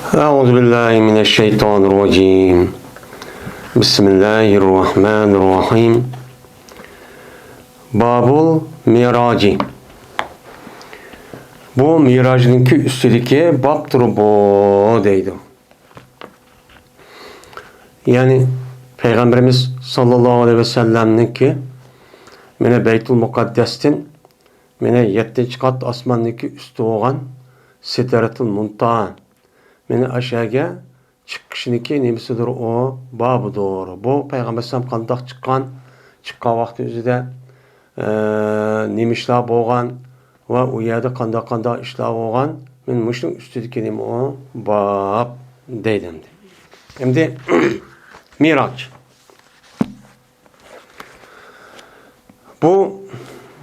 أعوذ بالله من الشيطان الرجيم بسم الله الرحمن الرحيم Babul Miraci. Bu miracınki üstüdeki babdır bu deydi. Yani Peygamberimiz sallallahu aleyhi ve sellem'ninki mene Beytul Mukaddes'tin mene 7. kat asmandaki üstü olan Sidratul Muntaha mene aşağıya çıkışınki nemisidir o babı doğru. Bu Peygamber sallam kandak çıkan vakti üzere nemişler boğan ve o yerde kanda işler boğan men muşun üstüdeki nemi o bab deydim. Şimdi Miraç. Bu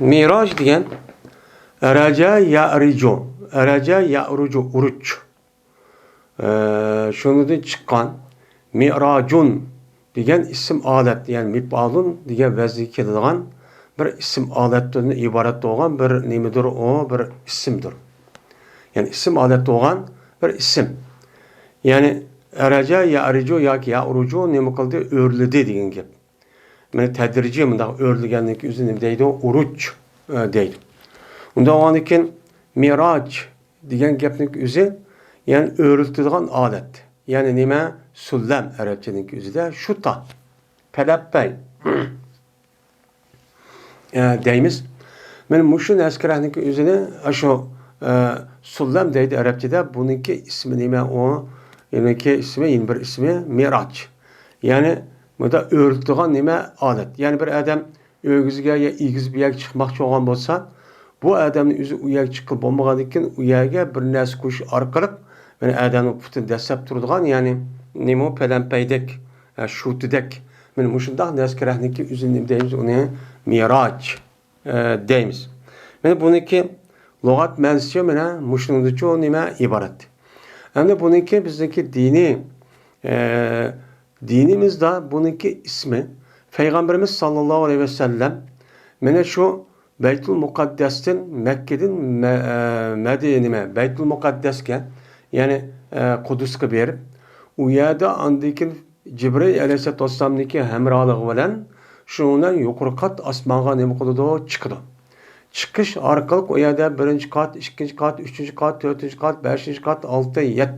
Miraç diyen Eraca ya'rucu uruç. Şunudan çıkan Miracun diyen isim alet yani mif'alun diye vezli keladigan bir isim aletlerine ibaret olan bir nemidir o bir isimdir. Yani isim alet olan bir isim. Yani eraca ya'rucu yoki ya'rucu nemi qildi o'rlidi degan gap. Meni tadrijiy bundoq o'rligandan o'zini deydi uruç deydi. Unda ondan keyin Miraç degan gapning o'zi yani öğretilen alet. Yani nime? Sullem Arapçanın özüde şuta. Peleppey. Deyimiz. Benim muşun eskerahınki özüne şu sullem deydi Arapçada. Bununki ismi nime o? Yani ki ismi yeni bir ismi Miraç. Yani bu da öğretilen nime alet. Yani bir adam öğüzge ya igiz bir yer çıkmakçı olan olsa bu adamın özü uyak çıkıp olmadan iken uyağa bir nes kuş arkalık yani adamın putun desep turduğun yani nemo pelempeydek şutudek men muşundaq neskerahninki üzünüm deyimiz onu Miraç deyimiz. Men buniki lügat mensiyö mena muşunduçu o nime ibaret. Hem buniki bizdeki dinimizde buniki ismi Peygamberimiz sallallahu aleyhi ve sellem mene şu Beytul Mukaddes'tin Mekke'den Medine'me Beytul Mukaddes'ken yani Kudüs'e berip u yerda andikin Cibril aleyhissalatu vesselam'niki hemralığı bilen şundan yukarı kat asmanga nima qiladi chiqdi. Chiqish orqali u yerda 1-kat, 2-kat, 3-kat, 4-kat, 5-kat, 6, 7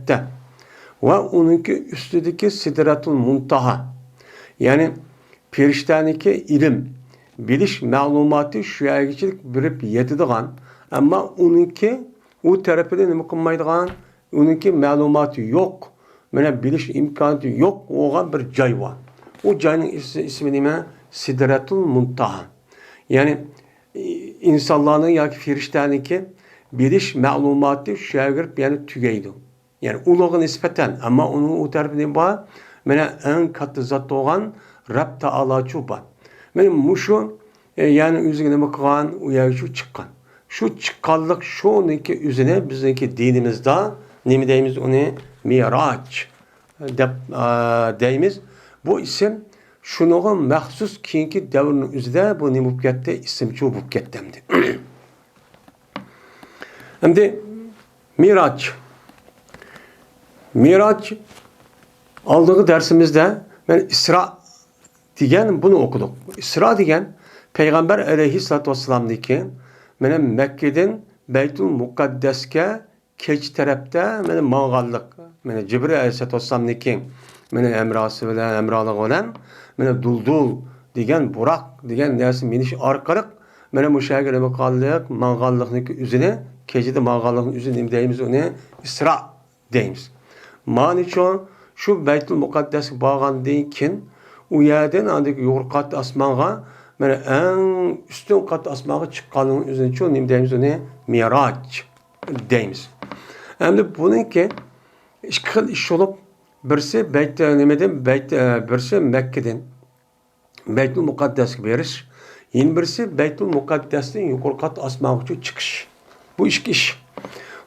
ve onunki üstüdeki Sidratul Muntaha. Yani periştaniki ilim, biliş ma'lumatı şu yergiçilik birip yetidigan ama onunki o tarafında nima qilmaydigan onunki ma'lumatı yok. Mene biliş imkanı yok olan bir joy var. O joyning ismi nima? Sidratul Muntaha. Yani insanların yoki ferishtaniki bilish ma'lumatı şu yergirip yani tugaydi. Yani uluğa nispeten ama onun o tarafında var. Mene en katı zat olan Rab Ta'ala çuban. Benim muşu yani üzerine nima qilgan u yerga shu chiqqan. Shu chiqqanlik shuniki üzerine bizdeki dinimizde nima deymiz onu Miraç deb deymiz. Bu isim şunuğa maxsus keyinki davrning o'zida bu nima bo'lib ketdi? Isimchi bo'lib ketdi. Endi Miraç aldığımız dersimizde ben İsra degan bunu okuduk. İsra degan Peygamber aleyhissalatu vesselam'daki benim Mekke'den Beytul Mukaddes'ke keç tarafta benim mağallık. Benim Cibril aleyhissalatu vesselam'daki benim emrası bilen emralığı olan benim duldul degan burak degan nersi miniş arkalık benim bu şehirde mağallık mağallık'niki üzerine keçide mağallık'ın üzerine deyimiz onu İsra deyimiz. Maniço şu Beytul Mukaddes'e bağlandığı kin u yerden andaki yukarı kat asmağa mene en üstün kat asmağa çıkanın üzerine çoğu neyim deyimiz onu Miraç deyimiz. Hem de bununki iki xil iş olup birisi birisi Mekke'den Beytul Mukaddes'e beriş yeni birisi Beytul Mukaddes'ten yukarı kat asmağa çıkış. Bu iki iş.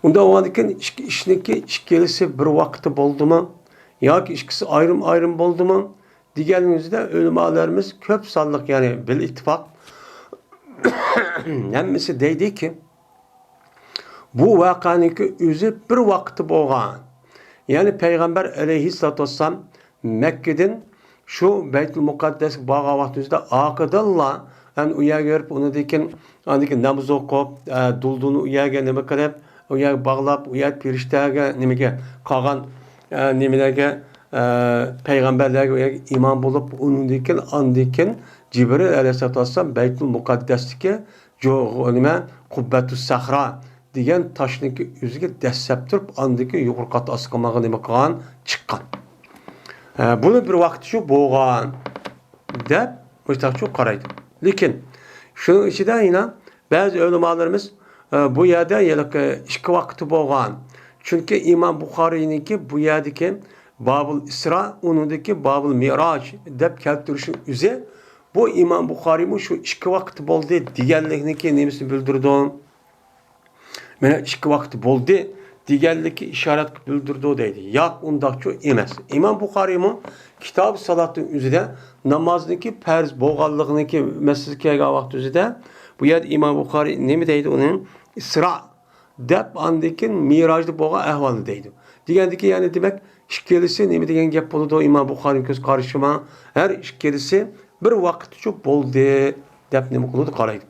Onda o andikin iki işinki ikilisi bir vakti oldu mu yoki ikisi ayrım oldu mu diğerinizde ulemalarımız köp sallık yani bil ittifak hemmisi deydi ki bu vakaniki özü bir vakti bo'lgan. Yani Peygamber aleyhissalatu vesselam Mekke'den şu Beytül Mukaddes bağa vaxtımızda akıdalla yani uya görüp onu dikin andaki namaz okup dulduğunu uyaga nime qilib uya bağlap uya piriştaga nimege qalgan nimelerge peygamberlerge iman bulup onun dikin andikin Cibril aleyhissalatu vesselam Beytül Mukaddes'teki nime Kubbetus Sahra degan taşniki üzüge dəssəb turib andiki yuqur qat asqamağı nime qilgan chiqqan. Bunu bir vaqt şu boğan deb müstahçu qaraydı. Lekin şunun içinde yine bazı ulamalarımız bu yerda iki vaqti boğan. Çünkü İmam Buxariyninki bu yerdeki Babul İsra, onundaki Babul Miraç deb keltirişin üzü bu İmam Buxariy'nin şu iki vaqti boldu deganlikniki nemisini bildirdi. Mana iki vaqti boldu diğerliki işaret bildirdi deydi. Yak undakçı emas. İmam Buxariy'nin Kitab-ı Salat'ın üzerinde namazdaki perz boğallığındaki mescidke vaqt üzerinde bu yer İmam Buxari ne mi deydi onun? İsra deb andaki mirajlı boğa ahvalı deydi. Diğerdeki yani demek işkelisi ne mi degen gap boldu İmam Buxari'nin göz karışıma her işkelisi bir vaqtçı boldu deb ne mi qıldı qaraydı.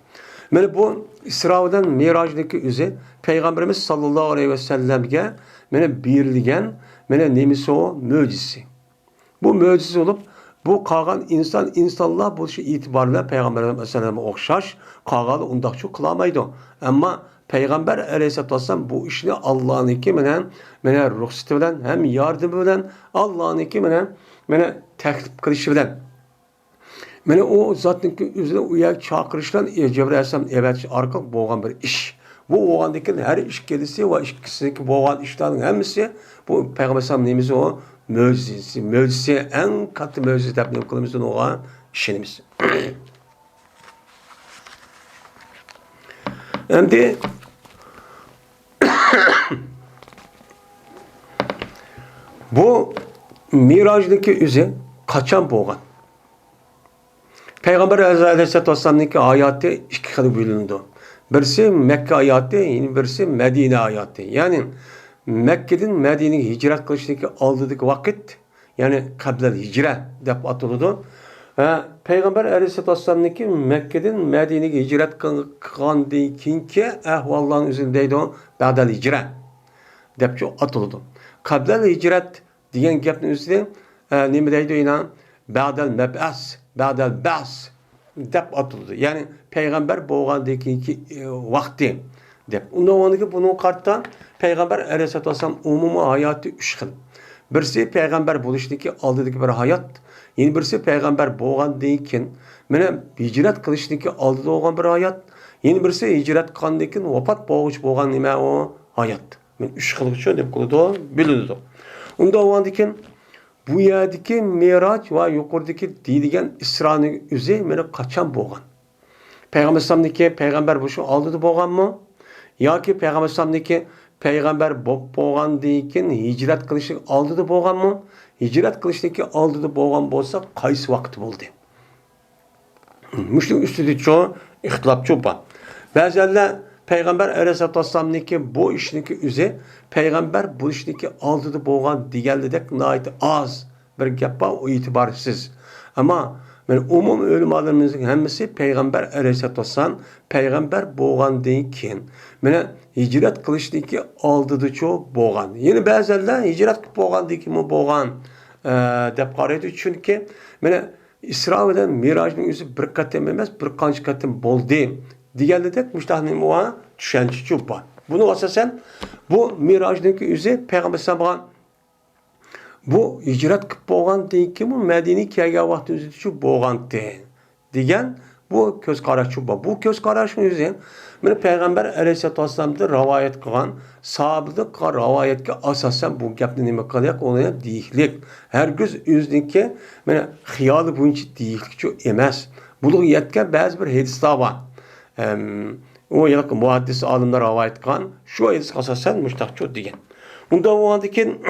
Mana bu İsra'dan Miraj'daki üzü Peygamberimiz sallallahu aleyhi ve sellem'ge mana berilgan mana nemisi o möcüzesi. Bu möcüzesi olup bu qalgan insanlar bu şey itibarıyla Peygamberimiz sallallahu aleyhi ve oxşaş qalğanı undaqçı qılamaydı. Ama Peygamber aleyhissalatu vesselam bu işini Allah'ınki mana ruhsati bilan hem yardımı bilan Allah'ınki mana taklif qilishi bilan mana o zatniki üzerine uyak çakırışlan Cebrail aleyhisselam evet arka boğan bir iş. Bu boğandaki her iş gelisi ve işkisindeki boğan işlerin hemisi bu Peygamber aleyhisselam neyimiz o möcüzesi. Möcüzesi en katı möcüzesi de ne kılımızın olan işimiz. Şimdi bu Miraç'daki üzü kaçan boğan. Peygamber aleyhissalatu vesselam'daki hayatı iki xil bölündü. Birisi Mekke hayatı, birisi Medine hayatı. Yani Mekke'den Medine'ye hicret kılıştaki aldığı vakit, yani kablel hicret dep atıldı. Peygamber aleyhissalatu vesselam'daki Mekke'den Medine'ye hicret kılgandan keyinki ahvalların üzerindeydi o ba'del hicret dep atıldı. Kablel hicret degan gapning üzerinde nima deydi yine ba'del meb'as ba'del ba's deb atıldı. Yani Peygamber boğandaki vakti deb. Ondan bunun karttan Peygamber aleyhissalatu vesselam umumi hayatı üç xil. Birisi Peygamber buluşdaki aldığı bir hayat, yeni birisi Peygamber boğandaki mana hicret kılışdaki aldığı olan bir hayat, yeni birisi hicret kılındaki vafat boğuş nima o hayat. Men üç xil deb qildi, bilindi. Ondan bu yerdeki Miraç ve yukarıdaki deyilgen İsra'nın üzeri mene kaçan boğan. Peygamber Aleyhisselam'daki peygamber bu şu aldı boğan mı? Ya ki Peygamber Aleyhisselam'daki peygamber boğan deyken hicret kılışı aldı boğan mı? Hicret kılıçdaki aldı boğan bolsa kaysı vakti oldu. Müşrik üstüdü çoğu ihtilap çoğu. Bazılarla Peygamber Aleyhisselatü Vesselam'daki bu işdeki üzeri Peygamber bu işdeki aldığı boğan diğerledek nait az bir gap o itibarsız. Ama umum ölümalarımızın hemisi Peygamber Aleyhisselatü Vesselam Peygamber boğan deyken hicret kılıçdaki aldığı çoğu boğan. Yine bazılarla hicret boğan deyken mi boğan dep qaraydı çünkü İsra'dan Miraj'ın yüzü bir katem emez bir kanç katem boldu. Diğerledek müştahnim oğa düşençi çupa. Bunu asasen bu Miraj'daki yüzü Peygamber Aleyhisselam bu hicret kıp boğan deyken ki bu Medine kiyaya vakti yüzü şu boğan diyen bu köz qaraş çupa. Bu köz qaraşın yüzü Peygamber Aleyhisselatü Vesselam'da rivayet kılan sahabıda rivayetke asasen bu gapni nime qalayak olaya deyiklik. Her göz yüzdeki hiyalı boyunca deyiklik çok emez. Bunu yetken bazı bir hadisler var. O yılki muhaddis alimler rivayet kılan şu hadis asasen müştahçı diyen. Bunda o andaki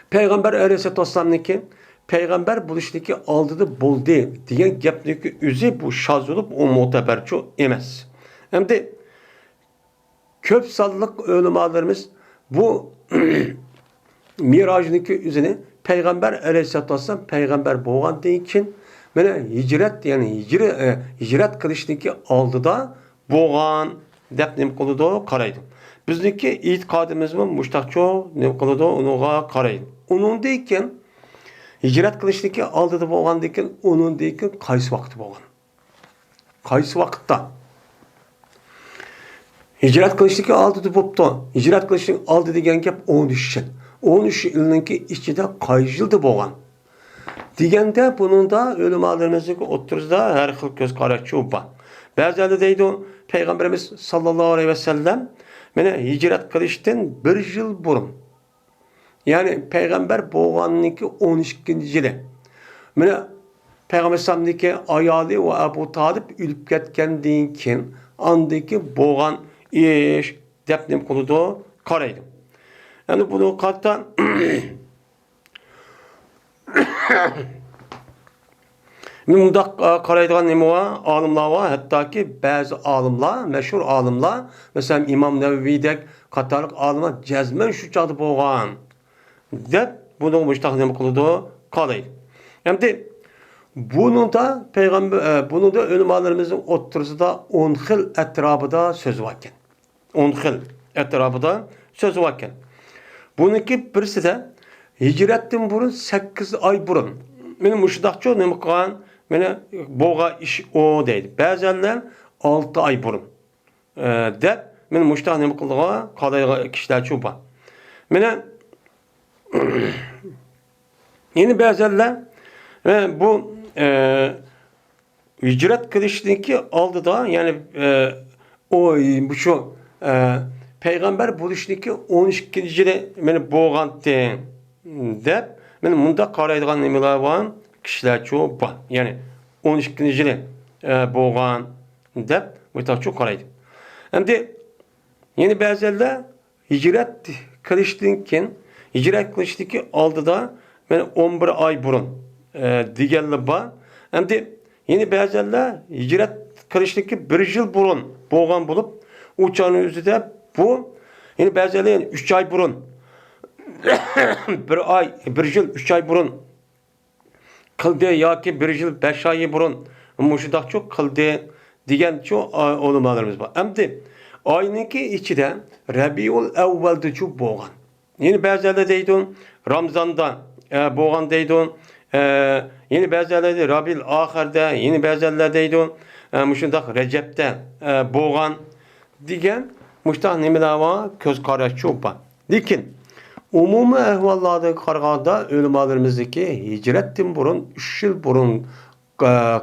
Peygamber Aleyhisselatü Vesselam'daki Peygamber buluşdaki aldığı boldu diyen gapniki üzü bu şaz olup o muteberço emez. Hem de köp sallık ölümalarımız bu mirajniki üzerine Peygamber Aleyhisselatü Vesselam Peygamber boğan için mene hicret yani hicret kılışniki aldıda boğan dep nim kılıdı karaydı. Bizdeki itikadımız mı muştakço nim kılıdı onuğa karaydı. Onun deyken hicret kılışniki aldıda boğan deyken onun deyken kaysı vakti boğan. Kaysı vakitta. Hicret kılışniki aldıda boptu. Hicret kılışniki aldı degen gep 13 yıl. 13 yılınki içinde kayıcıldı boğan. Degende bunun da ölüm alemimizdeki oturuzda her xil göz kararçı var. Bazıları deydi o Peygamberimiz sallallahu aleyhi ve sellem mene hicret kılıştın bir yıl burun. Yani Peygamber boğanınki 12. yılı. Mene Peygamber sallamdaki ayalı ve Ebu Talib ülüp ketkendiğin kin andaki boğan iş depnim kuludu karaydı. Yani bunu kattan Mundaq qaraydigan nima var? Alimlar var. Hatta ki bazı alimlar, meşhur alimlar, mesela İmam Nevevi'dek qatarlıq alimlar cazmen şu çağda bolğan deb bunu muştaq nima qildi? Qaraydi. Endi bunun da peygamber bunu da ölümalarımızın oturusida 10 xil etrafında söz var ekan. 10 xil etrafında söz var ekan. Bununki birisi de hicretten burun 8 ay burun. Benim muşdaqçı nima qilgan? Mene boğa iş o deydi. Bazılar 6 ay burun. Deb men muşdaq nima qildiga qaday kişiler çoba. Mene yeni bazılar bu hicret kılıştaki aldı da yani o bu şu Peygamber buluştaki 12. yılı meni boğan deb men munda qaraydigan nimalar var kişiler çok var. Yani 12. yılı boğan deb bu çok qaraydı. Endi yeni bazılar hicret kılıştaki aldı da men 11 ay burun digerli var. Endi yeni bazılar hicret kılıştaki 1 yıl burun boğan bulup uçağın üzerinde bu yine bazıları yani 3 ay burun 1 yıl 3 ay burun kıldı ya ki 1 yıl 5 ay burun muşudaq çok kıldı diyen çok olmalarımız var. Endi aynıki içinde Rabiul Evvel'de çok boğan. Yine bazıları deydi Ramazan'da boğan deydi yine bazıları deydi Rabiul Ahir'de yine bazıları deydi muşudaq Recep'te boğan diyen muştaq nimalar var köz qaraşçı var. Lekin umumi ahvallarda qaraganda ölümalarımızdaki hicrettin burun 3 yıl burun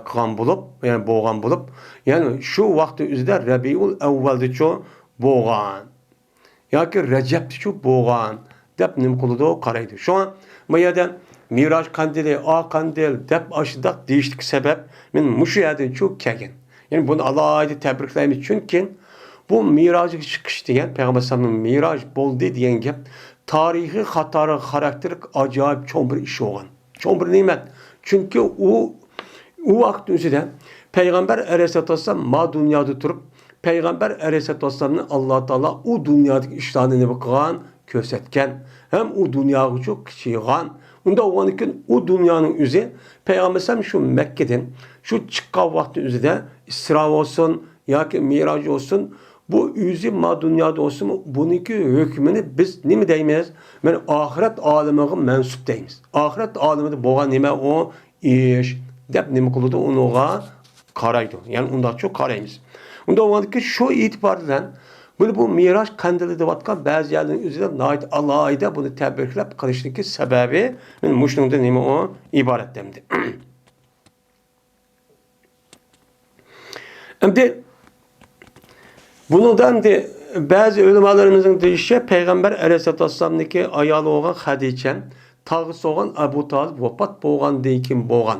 qan bulup yani boğan bulup yani şu vakti üzerinde Rabiul Evvel'de ço boğan yoki Recep'de ço boğan deb nim qılıdı qaraydı. Şu an bu yerden Miraj kandili, A kandil deb aşıdaq değiştik sebep men muşu yerden çok kelgan. Yani bunu alayda tebriklaymiz çünkü bu miracı çıkış diyen Peygamber sallallahu miraj boldu diyen gap tarihi hatarı karakterik acayip çoğun bir iş olan. Çoğun bir nimet. Çünkü o vakti üzerinde Peygamber Aleyhisselatü Vesselam ma dünyada durup Peygamber Aleyhisselatü Vesselam'ın Allah Teala o dünyadaki işlerini bakılan kösetken hem o dünyayı çok kişiğen onda o dünyanın üzeri Peygamber Sallallahu şu Mekke'den şu çıkan vakti üzerinde İsra olsun ya ki Miraç olsun bu yüzü ma dünyada olsun bununki hükmünü biz ne mi deymeyiz? Ben ahiret alemine mensup deyimiz. Ahiret aleminde boğan nime o iş dep nime kılıdı onuğa karaydı. Yani ondan çok karayımız. Onda o vakit şu itibardan bu Miraç kandili devatkan bazı yerlerin üzerinde nait Allah'a bunu tebriklep kılıştaki sebebi ben muşnunda nime o ibaret demdi. Şimdi bundan da bazı ölümalarımızın deyişi Peygamber Aleyhisselatü Vesselam'daki ayalı olan Hadiçen, tağısı olan Ebu Talib vefat boğan deyken boğan.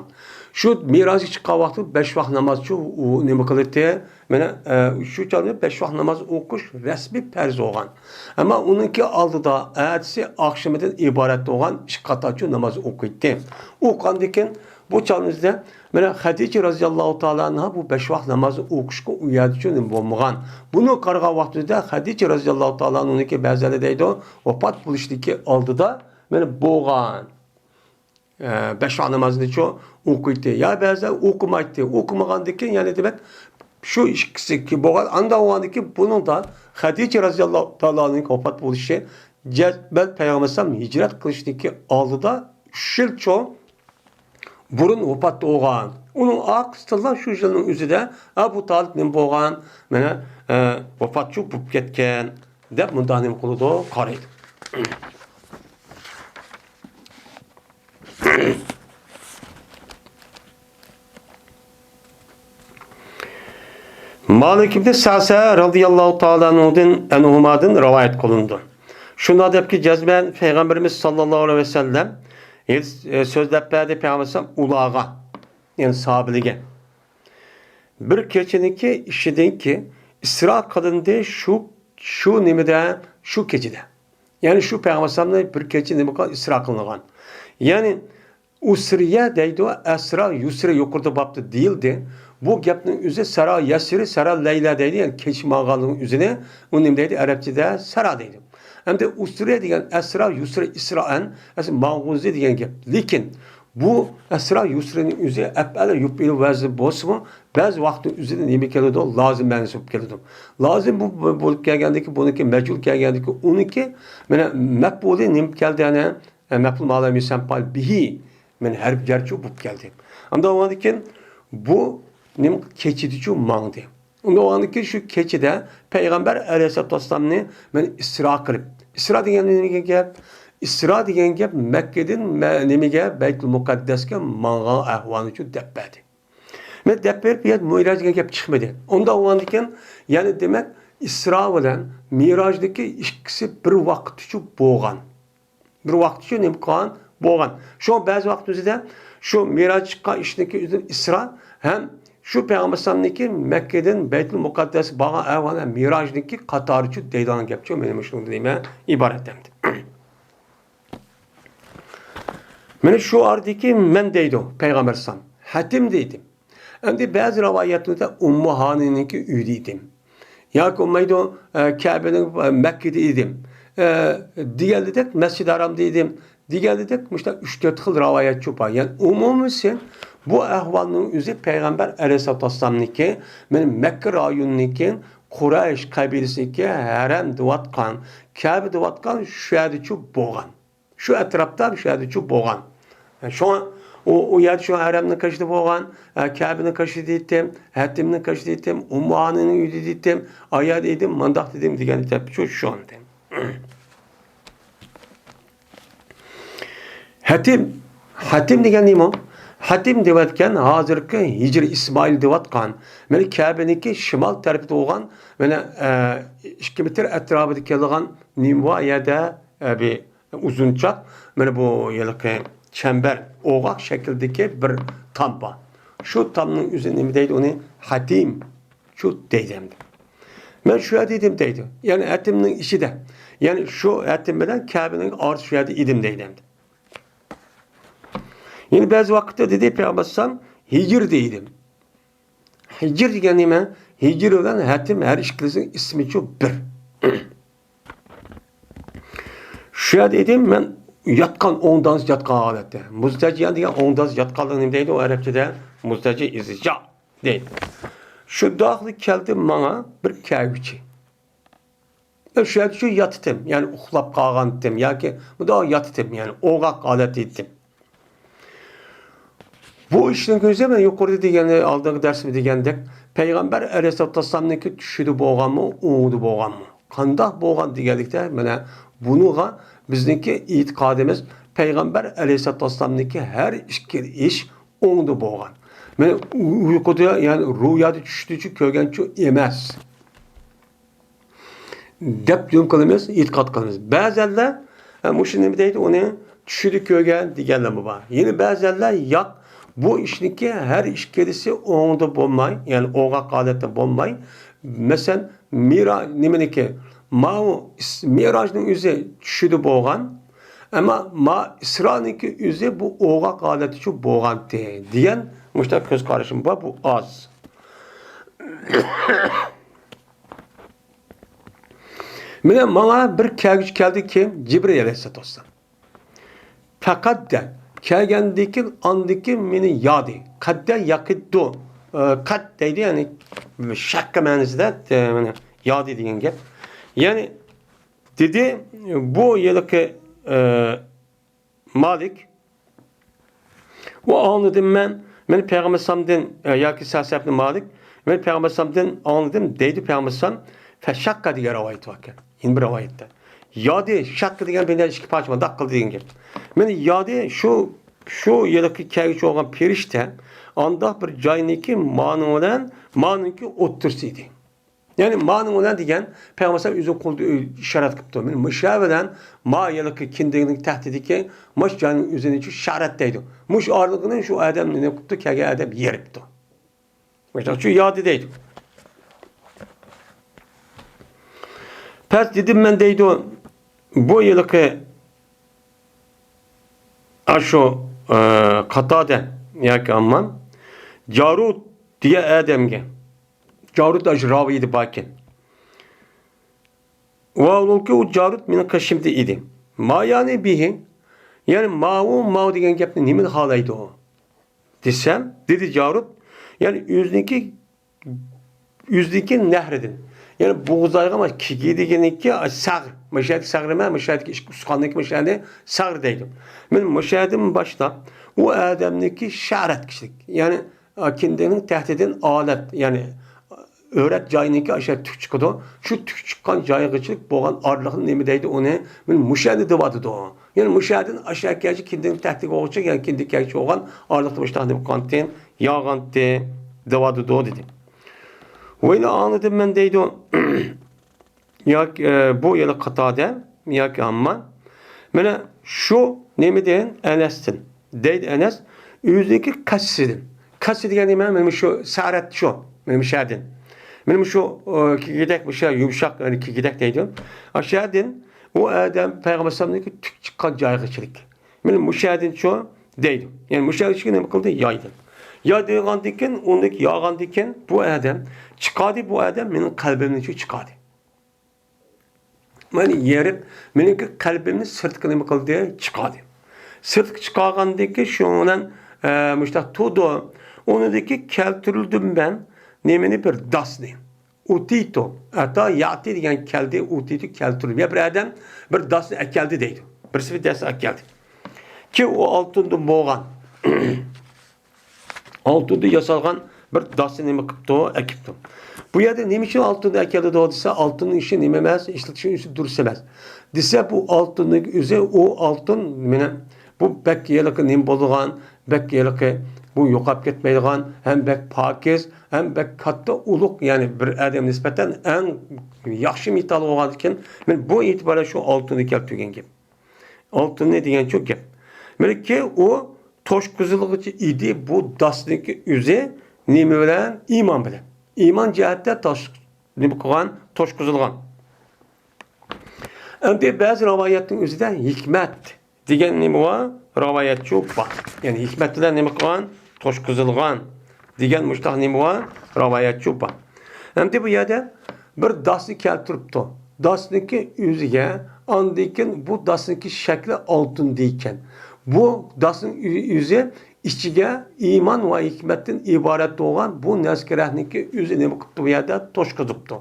Şu miracı çıkan vakti 5 vakit namaz şu nime kılıktı. Şu çalıyor 5 vakit namaz okuş resmi perz olan. Ama onunki aldıda ertesi akşamdan ibaret olan şikataçı namaz okuydu. Okandayken Bu çağımızda mana Hatice radhiyallohu taala anha bu 5 vaqt namozni o'qishga uyat uchun bo'lmagan. Buni qarg'an vaqtida Hatice radhiyallohu taala anhuniki ba'zida deydi, vafot bo'lishligi oldida mana bo'lgan. 5 vaqt namozni o'qiydi. Ya ba'zida o'qimaydi. O'qimagandan keyin ya'ni demak shu ikkisi bo'lgan anda o'g'andiki buningda Hatice radhiyallohu taala anhuning vafot bo'lishi Cezbel Peygamber hicret kılıştaki aldıda 3 yıl çoğun burun vefat olgan. Onun akısından şu yılın üzerinde Ebu Talib'nin boğan vefatçı bulup ketken de bundan kulu da karaydı. Malik ibn Sa'sa radıyallahu ta'ala anhu'dan rivayet kılındı. Şunda deyip ki cezben Peygamberimiz sallallahu aleyhi ve sellem sözlep verdi Peygamberimiz ulağa yani sahabelige. Bir keçiniki işidin ki İsra kadındı şu nimede şu keçide. Yani şu Peygamberimiz bir keçi nimede İsra kılıngan. Yani Usriye deydi o Esra Yusra yukarıda babdı değildi. Bu gapning üzü Sara Yasri Sara Leyla deydi. Yani keçi mağalının üzerine o nimdeydi Arapçada Sara deydi. Hem de Usriye degan Esra Yusra İsra'en aslında mağuzi degan gap. Lekin bu Esra Yusra'nın üzü ef'ala yupil vazi bosmu bazı vaktin üzerinde nime keladi lazım mensup keladi. Lazım bu bulup kelgandaki buniki mecul kelgandaki uniki mana maqbuli nim keldi yani maqbul malami sempal bihi men harf jarchu bulup keldi. Anda o andikin bu nim keçidichu mangdi. Onda o andaki şu keçide Peygamber Aleyhisselatü Vesselam'ını men İsra kılıp. İsra degan nima gap? İsra degan gap Mekke'den nimaga Baytul Muqaddasga mangan ahvoni uchun deb berdi. Men deb berib bu Miraj degan gap chiqmadi. Onda o andikin yani demek İsra bilan Mirajdagi ikkisi bir vaqt uchun bo'lgan. Bir vaqt uchun nima qilgan bo'lgan. Shu ba'zi vaqt o'zida shu Mirajga ishniki o'zida İsra hem şu Peygamber'deki Mekke'den Beytul Mukaddes bağa evvela Miraj'daki Katarçı deydan gapçı benim şunu dediğime ibaretlemdi. Mene şu ardiki men deydi Peygamber sam. Hatim deydim. Hem de bazı rivayetlerde Ummu Hani'ninki üydeydim. Ya ki Ummaydo Kabe'nin Mekke'deydim. Diğerli de Mescid-i Haram'daydım. Diğerli de işte 3-4 yıl rivayet çupa. Yani umumisi bu ahvalının üzü Peygamber Aleyhisselatü Vesselam'niki benim Mekke rayonundaki Kureyş kabilesindeki harem divatkan, Kabe divatkan şühediçu boğan. Şu etrafta şühediçu boğan. Yani şu an o yer şu haremini kaçtı boğan, Kabe'nin kaçtı dedim, Hatim'nin kaçtı dedim, Ummu Hani'nin yüzü dedim, ayağı dedim, mandak dedim diyen şu an dedim. Hatim degan nima? Hatim devatgan hozirgi Hijr İsmail devatgan. Mana Kabe'niki şimal tarafida bo'lgan, mana 2 metr atrofida kelgan nimva yada bir uzunchaq, mana bu yilqi chamber o'g'aq shakldagi bir tampa. Şu tamning o'zi nima deydi uni? Hatim. Şu deydi. Men shu dedim deydi. Yani Hatimning ishida. Yani şu Hatim bilan Kabe'ning orti shu yerda edim deydi. Yani bazı vakitte dedi Peygamber Hicr deydim. Hicr degan nima? Hicr bilan Hatim her ikkilisinin ismi çok bir. Şu dedim ben yatkan ondan yatkan holatda. Muzdaciyan degan ondan yatkanlıq nima deydi o Arapçada? Muzdaci izca deydi. Şu dağlı keldi bana bir kavchi. Şu yatdım yani uxlab qolgandim yoki bu da yatdım yani o'g'aq holat etdim. Bu işin gözü ben yukarıda degende aldığım dersimi degende Peygamber Aleyhisselatü Vesselam'nınki düşüdü boğan mı, uğudu boğan mı? Kandak boğan degelikte mana bunuğa bizdeki itikadımız Peygamber Aleyhisselatü Vesselam'nınki her iş uğudu boğan. Mana uykuda yani rüyada düştüğü kögençü emez. Dep diyorum kılımız, itikad kılımız. Bazılar bu şimdi deydi onu düşüdü kögen degenler mi var? Yine bazılar yak bu işniki her işkelisi onda bulmay, yani oğa kadette bulmay. Mesela Miraj nimeniki Miraj'ın üzeri düşüdü boğan, Ama ma İsra'nınki üzü bu oğak adeti şu boğan diyen müştak göz karışım var, bu az. Mine bana bir kelgüç geldi ki Cibril Aleyhisselatü Vesselam. Fakat de kelgendeki andaki meni yadi. Kadde yakıddu. Kat deydi yani şakka manasında yadi degan gap. Yani dedi bu yılki Malik o anladım ben Peygamber Sam'dan yoki sahibni Malik men Peygamber Sam'dan anladım deydi Peygamber Sam feşakka degan rivayet var ekan. Yine bir rivayette. Yadi şakka degan benden ikki parcha daqqil degan gap. Men yadi şu yılki kelgüç olgan perişte anda bir joyniki ma'nunki o'ttirsiydi. Yani ma'nun olan degan Peygamber o'zi qo'lda ishorat qilibdi. Men musha bilan ma yilki kindigining tahdidiki mush joyning o'zini ishorat deydi. Mush orlig'ini shu odam nima qilibdi? Kelgan odam yeribdi. Mush shu yodi deydi. Pes dedim men deydi bu yilki aşo Qatada yoki Ammam Jarut diye adamga Jarut ajraviydi bakin. Ve olurki o Jarut meni qashimda edi. Ma yani bihi yani ma'u degan gapni nima xohlaydi o? Desam, dedi Jarut, yani yüzdeki nehridan. Yani buğzayga ama kiki deganiki sag'r, mashayat sag'rima, mashayat usqonniki mashayat sag'r deydi. Men mashayatim başta o adamniki şarat kişilik. Yani kindining tahdidin alet yani öğret joyiniki aşağı tük çıkıdı. Şu tük çıkan joygachilik bo'lgan orliqni nima deydi uni men mushadi debadi o. Yani mushadin aşağı kelchi kindining tahdiga o'xshab yani kindik kelchi bo'lgan orliqni mushtaxni qontin yog'anti debadi dedi. Ve anladım ben deydi o. Bu yılı Qatada yoki Amma mana şu nima degan Enes'tin. Deydi Enes o'zidagi kassidin. Kassi degan nima? Mana shu sarat shu. Mana shadin. Mana shu kigidek bu şey yumshaq yani kigidek deydi. Aşağıdın o adam Peygamber sallallahu tük çıkan joygachilik. Mana mushadin shu deydi. Yani mushadin nima qildi? Yaydi. Ya degandikin ondaki yağandikin bu adam çıkadı bu adam benim kalbimden şu çıkadı. Meni yerip meniki kalbimni sirtqi nima qildi chiqadi. Sirtqi chiqargandiki shundan mushtaq todo onidagi keltirildim ben nemini bir dasni. Utito hatta yati degan keldi utito keltirib. Ya bir adam bir dasni akeldi deydi. Birisi bir dasni akeldi. Ki o altında bo'lgan altında yasalgan bir dasni nima qilibdi akibdi. Bu yerda nima uchun altında akeldi desa altının işi nima emas, ishlatish uchun durust emas. Desa bu altınning o'zi o altın meni bu bek yiliqi nima bo'lgan, bek yiliqi bu yo'qolib ketmaydigan, hem bek pokiz, hem bek katta ulug' yani bir odam nisbatan eng yaxshi metal bo'lgan ekan, men bu e'tiborda shu altınni keltirgan gap. Altın ne degan shu gap. Meniki o toshqizilg'ichi idi bu dasniki o'zi nima bilan? Iymon bilan. İman cihetdə nima qilgan? Toshqizilgan. Endi ba'zi rivoyatning o'zida hikmat degan nima bor? Rivoyat shu bor. Yani hikmat bilan nima qilgan? Toshqizilgan degan mushtaq nima bor? Rivoyat shu bor. Endi bu yerda bir dasni keltiribdi. Dasniki o'ziga andikin bu dasniki shakli oltin deykan. Bu dasning o'zi ichiga iymon va hikmatdan iborat bo'lgan bu naskarahniki o'zi nima qilibdi bu yerda to'shqizibdi.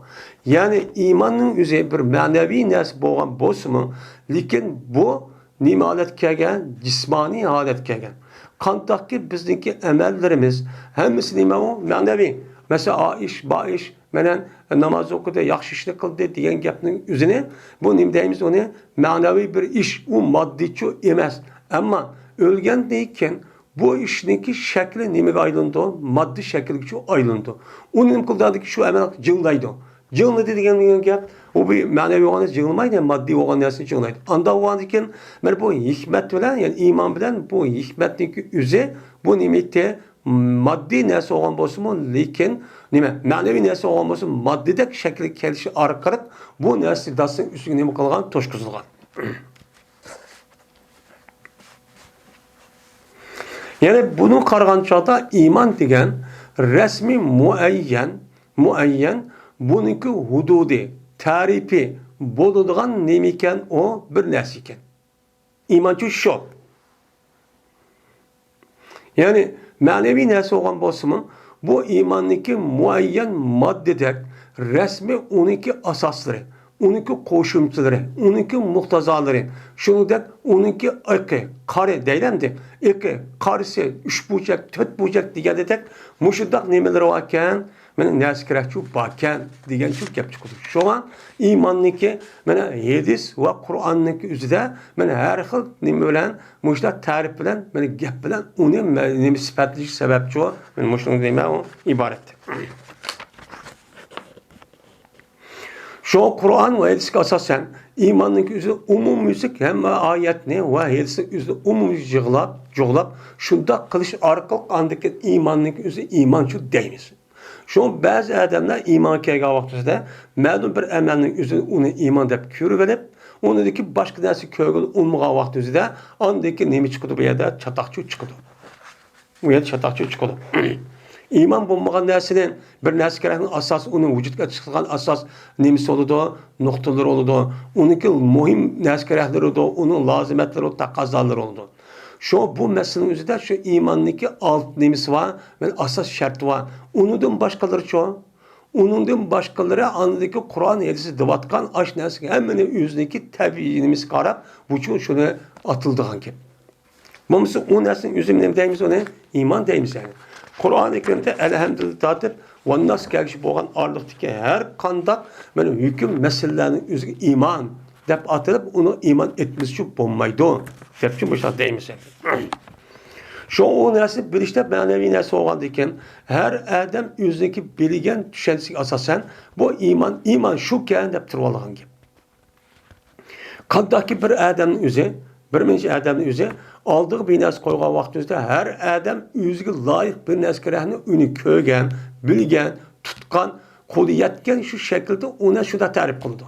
Ya'ni iymonning o'zi bir ma'naviy narsa bo'lgan bo'lsa-mu, lekin bu nima holat kelgan? Jismoniy holat kelgan. Qandaqki bizniki amallarimiz hammasi nima u? Ma'naviy. Mesela ish, menen namoz o'qidi, yaxshi ishni qildi degan gapning o'zini bu nima deymiz uni? Ma'naviy bir ish, u moddiy emas. Ama o'lgandan keyin bu ishniki shakli nimaga aylandi? Moddiy shaklga aylandi. Uni nima qildiki shu amal jillaydi. Jillaydi degan gap u bir ma'naviy bo'lgan jilmaydi, moddiy bo'lgan narsani jillaydi. Anda bo'lgan ekan, mana bu hikmat bilan, yani iymon bilan bu hikmatniki o'zi bu nimada moddiy narsa bo'lgan bo'lsa-mu, lekin nima? Ma'naviy narsa bo'lgan bo'lsa, moddiydak shaklga kelishi orqali bu narsa dasning ustiga nima qilgan? To'shqizilgan. Yani bunu qarаған çağda iman degan resmi muayyan buniki hududi, tarifi bo'ladigan nima ekan, o bir narsa ekan. İmançı şu. Yani manevi narsa olgan bo'lsa-mu, bu imandaki muayyan maddedek resmi uniki asaslari, uniki qo'shimchalari, uniki muqtazoları, shuningdek uniki iqi, qari deyiladi. Iqi, qarisi 3 burchak, 4 burchak degandek mushundaq nimalar bor ekan, mana narsa kerakchi bor ekan degan shu gap chiqadi. Shunga imonniki mana hadis va Qur'onniki o'zida mana har xil nima bilan, mushta ta'rif bilan, mana gap bilan uni nima sifatlash sababchi mana mushunga nima iborat. Şu Kur'an ve hadisga asasen imanın üzerine umumiylik hem ayetni ve hadisni üzerine umumiylik jığlap şunda kılış arkalık andaki imanın üzerine imançı deymiz. Şu bazı adamlar iman kelgan vaqtida ma'lum bir amalning üzerine onu iman deb ko'rib onudaki başka narsa ko'rgan olmagan vaqtida andaki nima chiqadi bu yerda chataqchi chiqadi. Bu yerda chataqchi chiqadi. İman bo'lmagan narsadan bir narsa kerakning asos uni vujudga chiqargan asos nimasi bo'ladi, nuqtalar bo'ladi, uniki muhim narsa keraklari bo'ladi, uning lozimatlari, taqozolari bo'ladi. Şu bu meselenin o'zida şu imonniki alt nimasi var ve asos sharti var. Undan boshqalari şu. Undan boshqalari andagi Qur'on hadisi devatgan ash narsaga hammani o'ziniki tabiiy nimasi qarab, bu uchun shuni atildigan gap. Bo'lmasa u narsaning o'zini nima deymiz uni? Iymon deymiz yani. Kur'an-ı Kerim'de elhamdülillah tatip ve nas gelişi boğan ağırlıktaki her kanda böyle hüküm meselelerinin üzerine iman dep atılıp onu iman etmesi için bulmaydı. Dep için bu şart değil misin? Şu o nasıl bilişte manevi nasıl olan diken her adam üzerindeki bilgen düşüncesi asasen bu iman şu kendi dep turvalığın gibi. Kandaki bir adamın üzeri bir adamın üzeri aldığı bir nas koygan vaqtida her adam o'ziga loyiq bir narsalarni uni ko'rgan, bilgan, tutgan, qo'li yetgan shu shaklda uni shunda ta'rif qildi.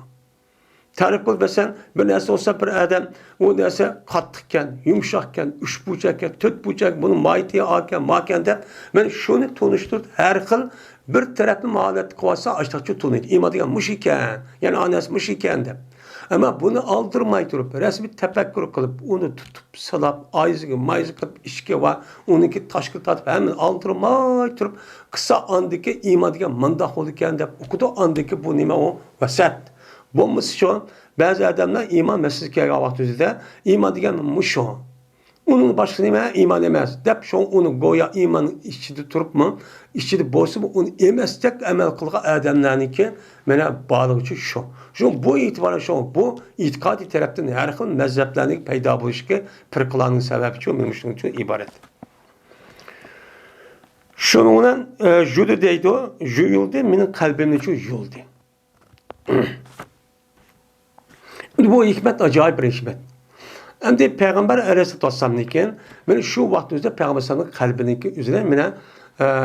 Ta'rif qilmasan bir narsa olsa bir adam o narsa qattiqkan, yumshoqkan, 3 burchakkan, 4 burchak buni mayti olgan, makan deb men shuni tunishtirib har xil bir tarafni holat qilsa ashtachi tunaydi. Iymon degan mush ekan, ya'ni onasi mush ekan deb. Ama bunu aldırmay durup, resmi tefekkür kılıp, onu tutup, salap, ayızı, mayızı kılıp, işki var, onunki taşkı tatıp, hemen aldırmay durup, kısa andaki iman diye mandak olurken de okudu andaki bu nime o vasat. Bu musu bazı adamlar iman meselesi kelgan vaqtida iman degan mushu. Onun başka nime iman emez. Dep şu onu goya imanın içinde turup mu, içinde boşu mu, onu emestek emel kılga adamlarınki mena bağlıqçı şu. Şu bu itibarı şu, bu itikadi taraftan her xil mezheplerinin peyda buluşu firqalarning sebebi şu, mümkün için ibaret. Şununla judu deydi o, juyuldu, benim kalbimde şu yuldu. Bu hikmet acayip bir hikmet. Hem de Peygamber Aleyhisselam'ın ben şu vaktimizde Peygamber'in kalbindeki üzerine mene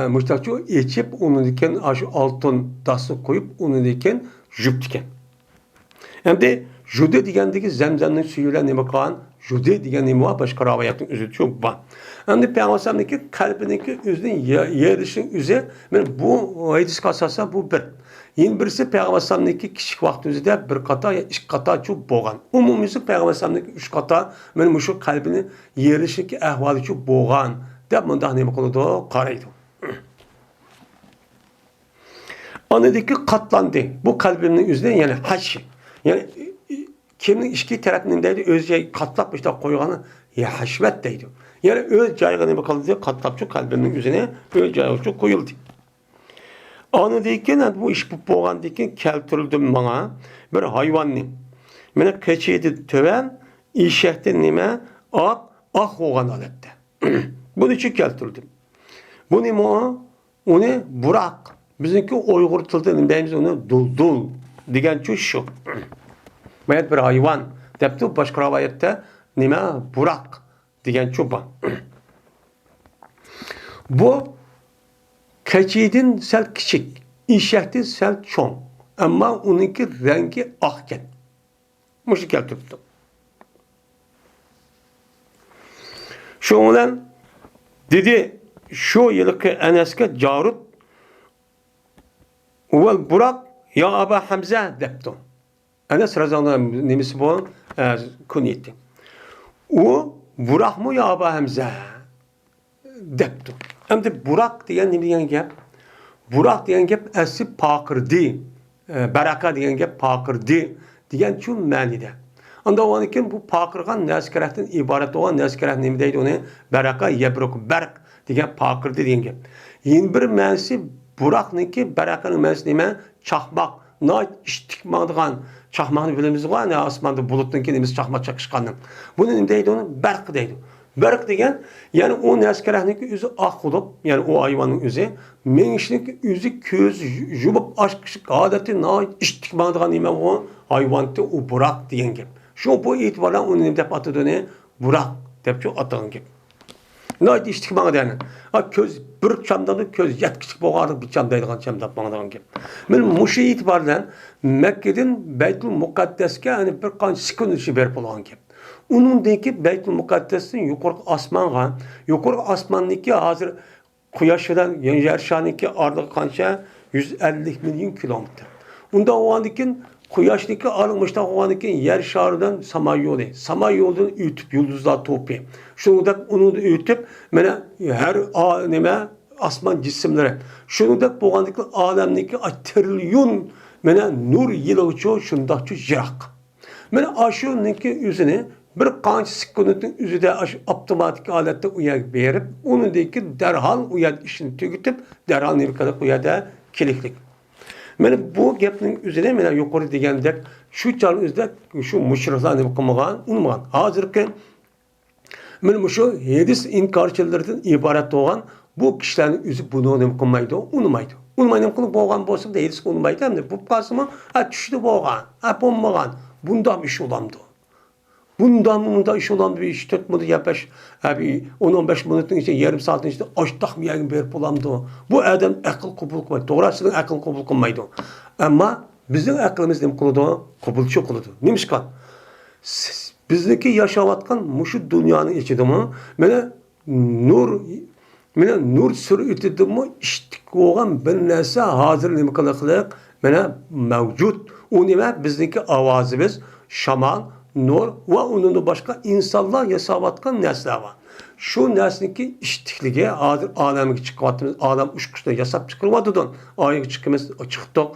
müştakçı içip onun diken şu altın dası koyup onun diken jüp diken. Hem de jude degandagi zemzemning suyuyla nima qilgan, jude degan nima var, başka rivayatning o'zi çok var. Hem de Peygamber'in kalbindeki üzerine yerleşin üzeri bu hadis asasında bu bir. Yeni birisi Peygamber'in kichik vaqtimizda bir qata ya ikki qata çok bo'lgan. Umumiysi Peygamber'in 3 qata men shu qalbini yerishiki ahvoli çok bo'lgan deb mundaq nima qiladi, qaraydi. Anadaki katlandı. Bu kalbinin üzerine yani haş. Yani kimnin işki tarafının deydi özce katlap işte koyganı ya haşvet deydi. Yani öz cayğını nima qildi, katlapçı kalbinin üzerine öz cayğıçı koyuldu. Anadaki bu iş bu bo'lgandan keltirildi bana bir hayvanni. Mene keçiydi töven, işekti nima ak bo'lgan holatda. Bunu için keltirdim. Bu nima onu burak. Bizdeki Uygur tilida deymiz onu duldul degan şu. Bayat bir hayvan debdi başka rivayette nima burak degan bor. Bu keçidin sel kichik, eshakdin sel cho'ng. Ammo uniki rangi oqkan. Mush keltirdim. Shu bilan Dedi şu yılki Enes'e Carut Uvel Burak ya Aba Hamza depti. Enes razıyallahu anh nemisi bu kunyeti. O Burak mı ya Aba Hamza depti. Hem de Burak diyen ne diyen gap? Burak diyen gap esi pakırdi. Baraka diyen gap pakırdi. Diyen şu manide. Anda o anki bu pakırgan neskerahten ibaret olan neskerah ne deydi onu? Baraka yebruk berk diyen pakırdı diyen gap. Yeni bir manisi Burak'nınki barakanın manisi neyme? Çakmak. Na iştikmadığan çakmağını bilimiz var ne asmanda bulutun kendimiz çakmak çakışkanın. Bunun ne deydi onu? Berk deydi. Berk degen yani o neskerahınki yüzü ak olup yani o hayvanın yüzü menişinki yüzü köz jubup aşkışık adeti na iştikmadığan neyme o hayvantı o Burak diyen gibi. Şu bu itibarla onun dep atıdığını Burak dep şu atağın gibi. Naydı iştikmağı denen. Ha köz bir çamdan köz yetkişik boğardık bir çam deydiğin çam tapmağından gibi. Men muşu itibarla Mekke'den Beytül Mukaddes'e hani bir kan sıkıntı berip olan gibi. Onundaki Beytül Mukaddes'in yukarı asmanğa, yukarı asmandaki hazır Kuyaşıdan yer şanındaki ardığı kança 150 milyon kilometre. Onda o andaki Kuyaşdaki alınmışta o andaki yer şarından Samanyolu. Samanyolu'dan ütüp yıldızlar topu. Şunu da onu da ütüp mene her neme asman cisimleri. Şunu da bu andaki alemdeki trilyon mene nur yılı şunda şu jirak. Mene aşığındaki yüzünü bir kanç sıkıntının yüzüde otomatik alette uyak verip onundaki derhal uyak işini tüketip derhal nirkada uyada kiliklik. Mene bu gapning üzerine mene yukarı degandek şu çağın üzerinde şu müşriklar ne bakmagan, unmagan. Hazırki mene şu hadis inkarçılardan ibaret olan bu kişilerin yüzü bunu ne bakmaydı, unmaydı. Unmaydı kılıp boğan bolsa da hadis unmaydı hem de bu kasımı ha düştü boğan, ha bombagan. Bunda bir iş olamdı. Bunda iş olan bir iş tutmadı yapış. Abi 10-15 minutun içinde yarım saatin içinde açtak bir yerin berip olamdı. Bu adam akıl kabul kılmaydı. Doğrasının akıl kabul kılmaydı. Ama bizim aklımız ne kıldı? Kabulçu kıldı. Neymiş kan? Bizdeki yaşavatkan muşu dünyanın içinde mi? Nur sürütüdü mü? İştik olan bir nese hazır ne kılıklık? Mevcut. O nime bizdeki avazımız şaman, nur ve onun başka insanlar yasavatkan nesler var. Şu neslindeki iştikliğe aleme çıkıvattığımız alem uçkuşta yasap çıkılmadıdan ayı çıkımız çıktık.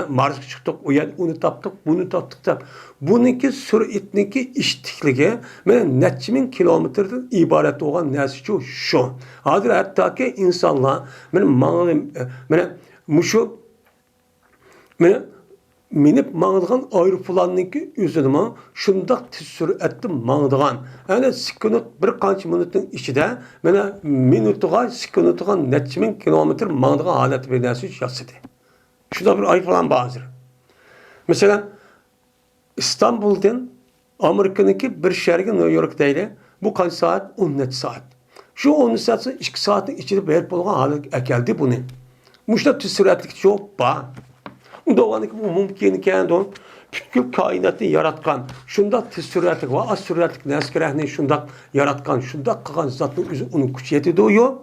Mars çıktık, onu taptık, bunu taptık da. Bununki süratindeki iştikliğe netçimin kilometreden ibaret olan nesli şu. Hazır hatta ki insanlar minip mağdığan aeroplanınki üzerine şundak süratli mağdığan. Yani sıkıntı bir kaç minutun içinde minutuğa sıkıntığa netçimin kilometre mağdığan haleti bir nesli yaşadı. Şurada bir aeroplan bazı. Mesela İstanbul'dan Amerika'nınki bir şehirge New York'taydı. Bu kaç saat? 10 saat. Şu 10 saat 2 saatin içinde bir olan halet geldi bunu. Muşta süratlik çok bağ. Doğanlık bu mümkünken de bütün kainatı yaratkan, şunda süratlik ve az süratlik neskerahni şunda yaratkan, şunda kalan zatın üzü onun küçüğeti doğuyor.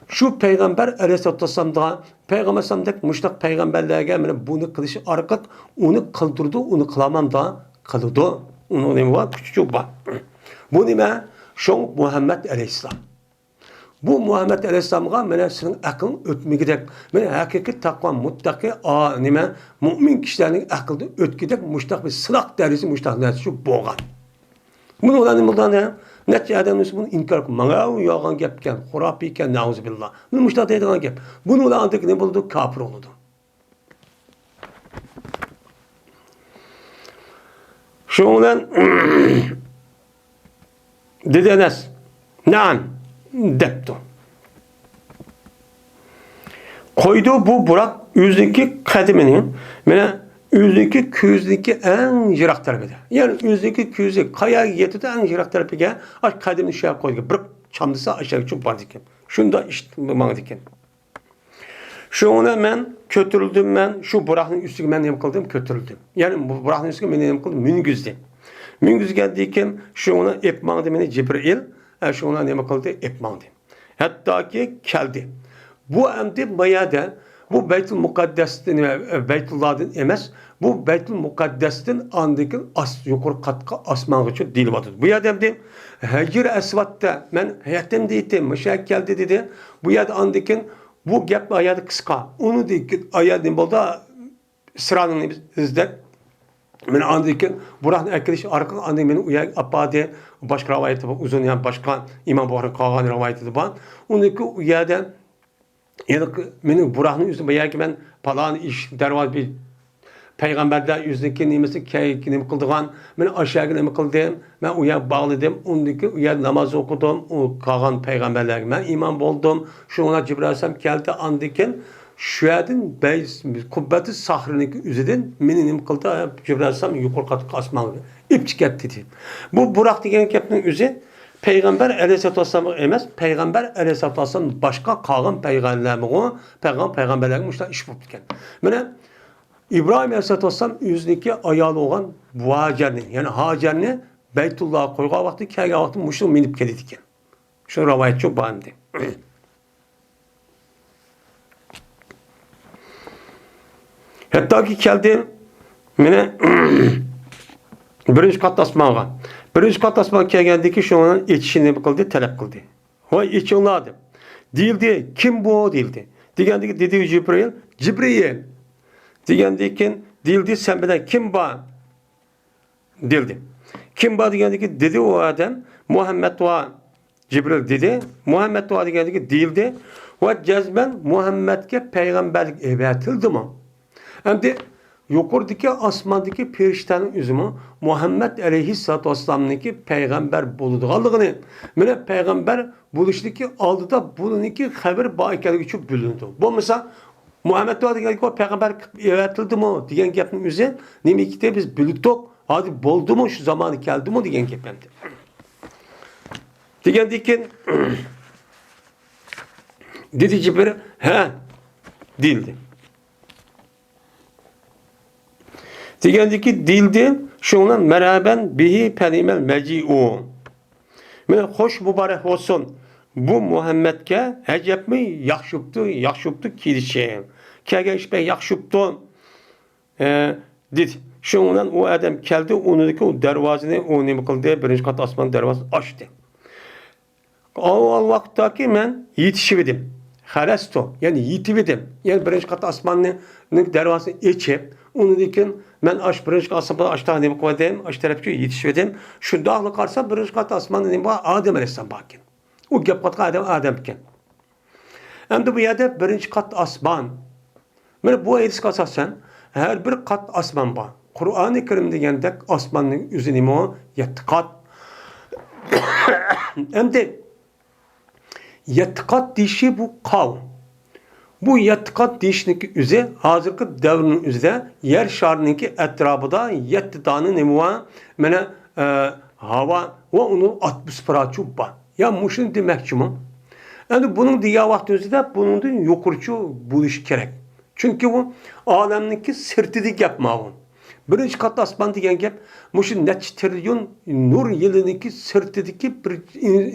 Şu peygamber Aleyhisselatü Vesselam'da peygamber samdak müştak peygamberlerge bunu kılışı arkat, onu kıldırdı, onu kılamam da kıldı. Onun ne var? Küçük var. Bu ne? Şu Muhammed Aleyhisselam. Bu Muhammed Aleyhisselam'a senin aklın ötmegidek, hakiki takva muttaki mümin kişilerin aklını ötgidek müştak bir sılak derisi müştak derisi şu boğan. Bunu olan buradan ne? Netçe adamın bunu inkar kılın. Mağav yağan gepken, hurafiyken, nauzubillah. Bunu müştak dediğin gep. Bunu olan andık ne buldu? Kafir oldu. Şundan dedi Enes. Naam. Deptu. Koydu bu Burak yüzdeki kadimini yüzdeki küzdeki en jirak tarafıda. Yani yüzdeki küzdeki kaya yetide en jirak tarafıda aç kadimini şey koydu. Bırak çamdısa aşağı çok var diken. Şunda işte bana diken. Şuna ben kötürüldüm şu Burak'ın üstüne ben ne kıldım kötürüldüm. Yani bu Burak'ın üstüne ben ne kıldım müngüzdü. Müngüz geldiyken şuna epmandı beni Cibril. Şuna ne kıldı epmandı. hatta ki keldi. Bu endi bayada bu Beytül Mukaddes'ten Beytullah'dan emas, bu Beytül Mukaddes'ten andaki yukarı katka asmağıçı dil vadı. Bu yerde endi Hecir Esvat'ta men hayatim deydim, müşak geldi dedi. Bu yerde andaki bu gap ayadı kıska. Onu deyip ayadın bolda sıranın izler. Men andaki Burak'ın arkadaşı arka andaki beni uyak apade başka rivayeti uzun yani başka İmam Bukhari kalan rivayeti var. Ondaki uyada yani benim Burak'ın yüzü bayağı ki ben falan iş dervaz bir peygamberler yüzündeki nimesi nime kıldığan ben aşağıya nime kıldım ben uya bağladım ondaki uya namaz okudum o kalan peygamberler ben imam oldum şuna Cibril Aleyhisselam geldi andiken şu yerdin kubbeti sahrındaki üzerden beni nime kıldı Cibril Aleyhisselam yukarı katı asmalı ipçik etti dedi. Bu Burak diyen kepinin üzeri Peygamber Aleyhisselatü Vesselam emez. Peygamber Aleyhisselatü Vesselam başka kalan peygamberlerin müşter iş buldu iken. Mene İbrahim Aleyhisselatü Vesselam yüzündeki ayalı olan bu Hacer'ni yani Hacer'ni Beytullah'a koyga vakti kâga vakti müşter minip geldi iken. Şu rivayet çok bağımdı. Hatta ki geldi mene birinci kat asmağa. Birinci kat asmağa geldi şu an içişini kıldı, talep kıldı. O içi onlardı. Değildi, kim bu değildi. Diyendi dedi Cibril, Cibril. Diyendi değildi, sen beden kim bu? Değildi. Kim bu diyendi dedi o adam, Muhammed var. Cibril dedi, Muhammed var diyendi değildi. Ve cezben Muhammed'e peygamberlik evetildi mi? Hem de yukarıdaki asmandaki periştenin üzümü Muhammed Aleyhisselatü Vesselam'daki peygamber bulunduğunu, mene peygamber buluştaki aldıda bulunduğu haber bağırken için bölündü. Bu mesela Muhammed var diyen ki peygamber evetildi mi diyen gepinin üzerine nemikte biz bölüktük. Hadi boldu mu şu zamanı geldi mi diyen gepemdi. Diyen diken dedi Cibril he değildi. Digendeki dildi şundan meraben bihi perimel meci'u. Men hoş mübarek olsun. Bu Muhammed'ke hecep mi yakşuptu kilişe. Kege işte yakşuptu dit. Şundan o adam geldi onundaki o dervazını o ne kıldı birinci kat asman dervazı açtı. O vakittaki men yetişivedim. Harasto yani yitivedim. Yani birinci kat asmanın dervazını içip onu diken ben aş birinci kat asmanı aşağı ne koydum aş tarafçı yetişivedim. Şu dağlı karsa birinci kat asmanı ne var Adem Aleyhisselam bakın. O gep kat Ademken. Hem de bu yerde birinci kat asman. Ben bu edis kasasen her bir kat asman var. Kur'an-ı Kerim degende asmanın üzerine o yetti kat. Hem de yettikat dişi bu kav. Bu yettikat dişindeki üze hazırki devrinin üzerinde yer şarındaki etrafında yetti tane nemuva mene hava ve onu 60 para çubba. Ya muşun demek ki mi? Yani bunun diye vakti üzerinde bunun da yukarıcı buluş gerek. Çünkü bu alemdeki sırtıdık yapmağın. Birinci kat asman diyen gep, muşun neç trilyon nur yılındaki sırtıdaki bir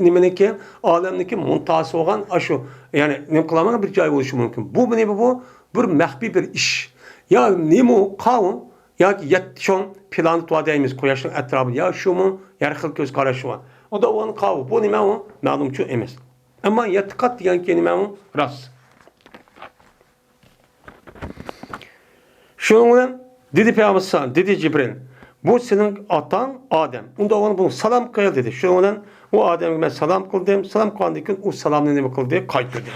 nimeneki alemdeki montası olan aşı. Yani ne kılamana bir cay oluşu mümkün. Bu ne bu? Bir mehbi bir iş. Ya ne mu kavun ya ki yetişon planı tuadayımız koyaşın etrafı ya şu mu yarıkıl göz karşı var. O da onun kavu. Bu ne o? Malumçu emez. Ama yetikat diyen ki ne o? Ras. Şunun dedi Peygamber dedi Cibril. Bu senin atan Adem. Onda ona bunu salam kıl dedi. Şunun o Adem'e ben salam kıldım. Salam kıldıkken o salamını ne kıldı? Kayıttırdı.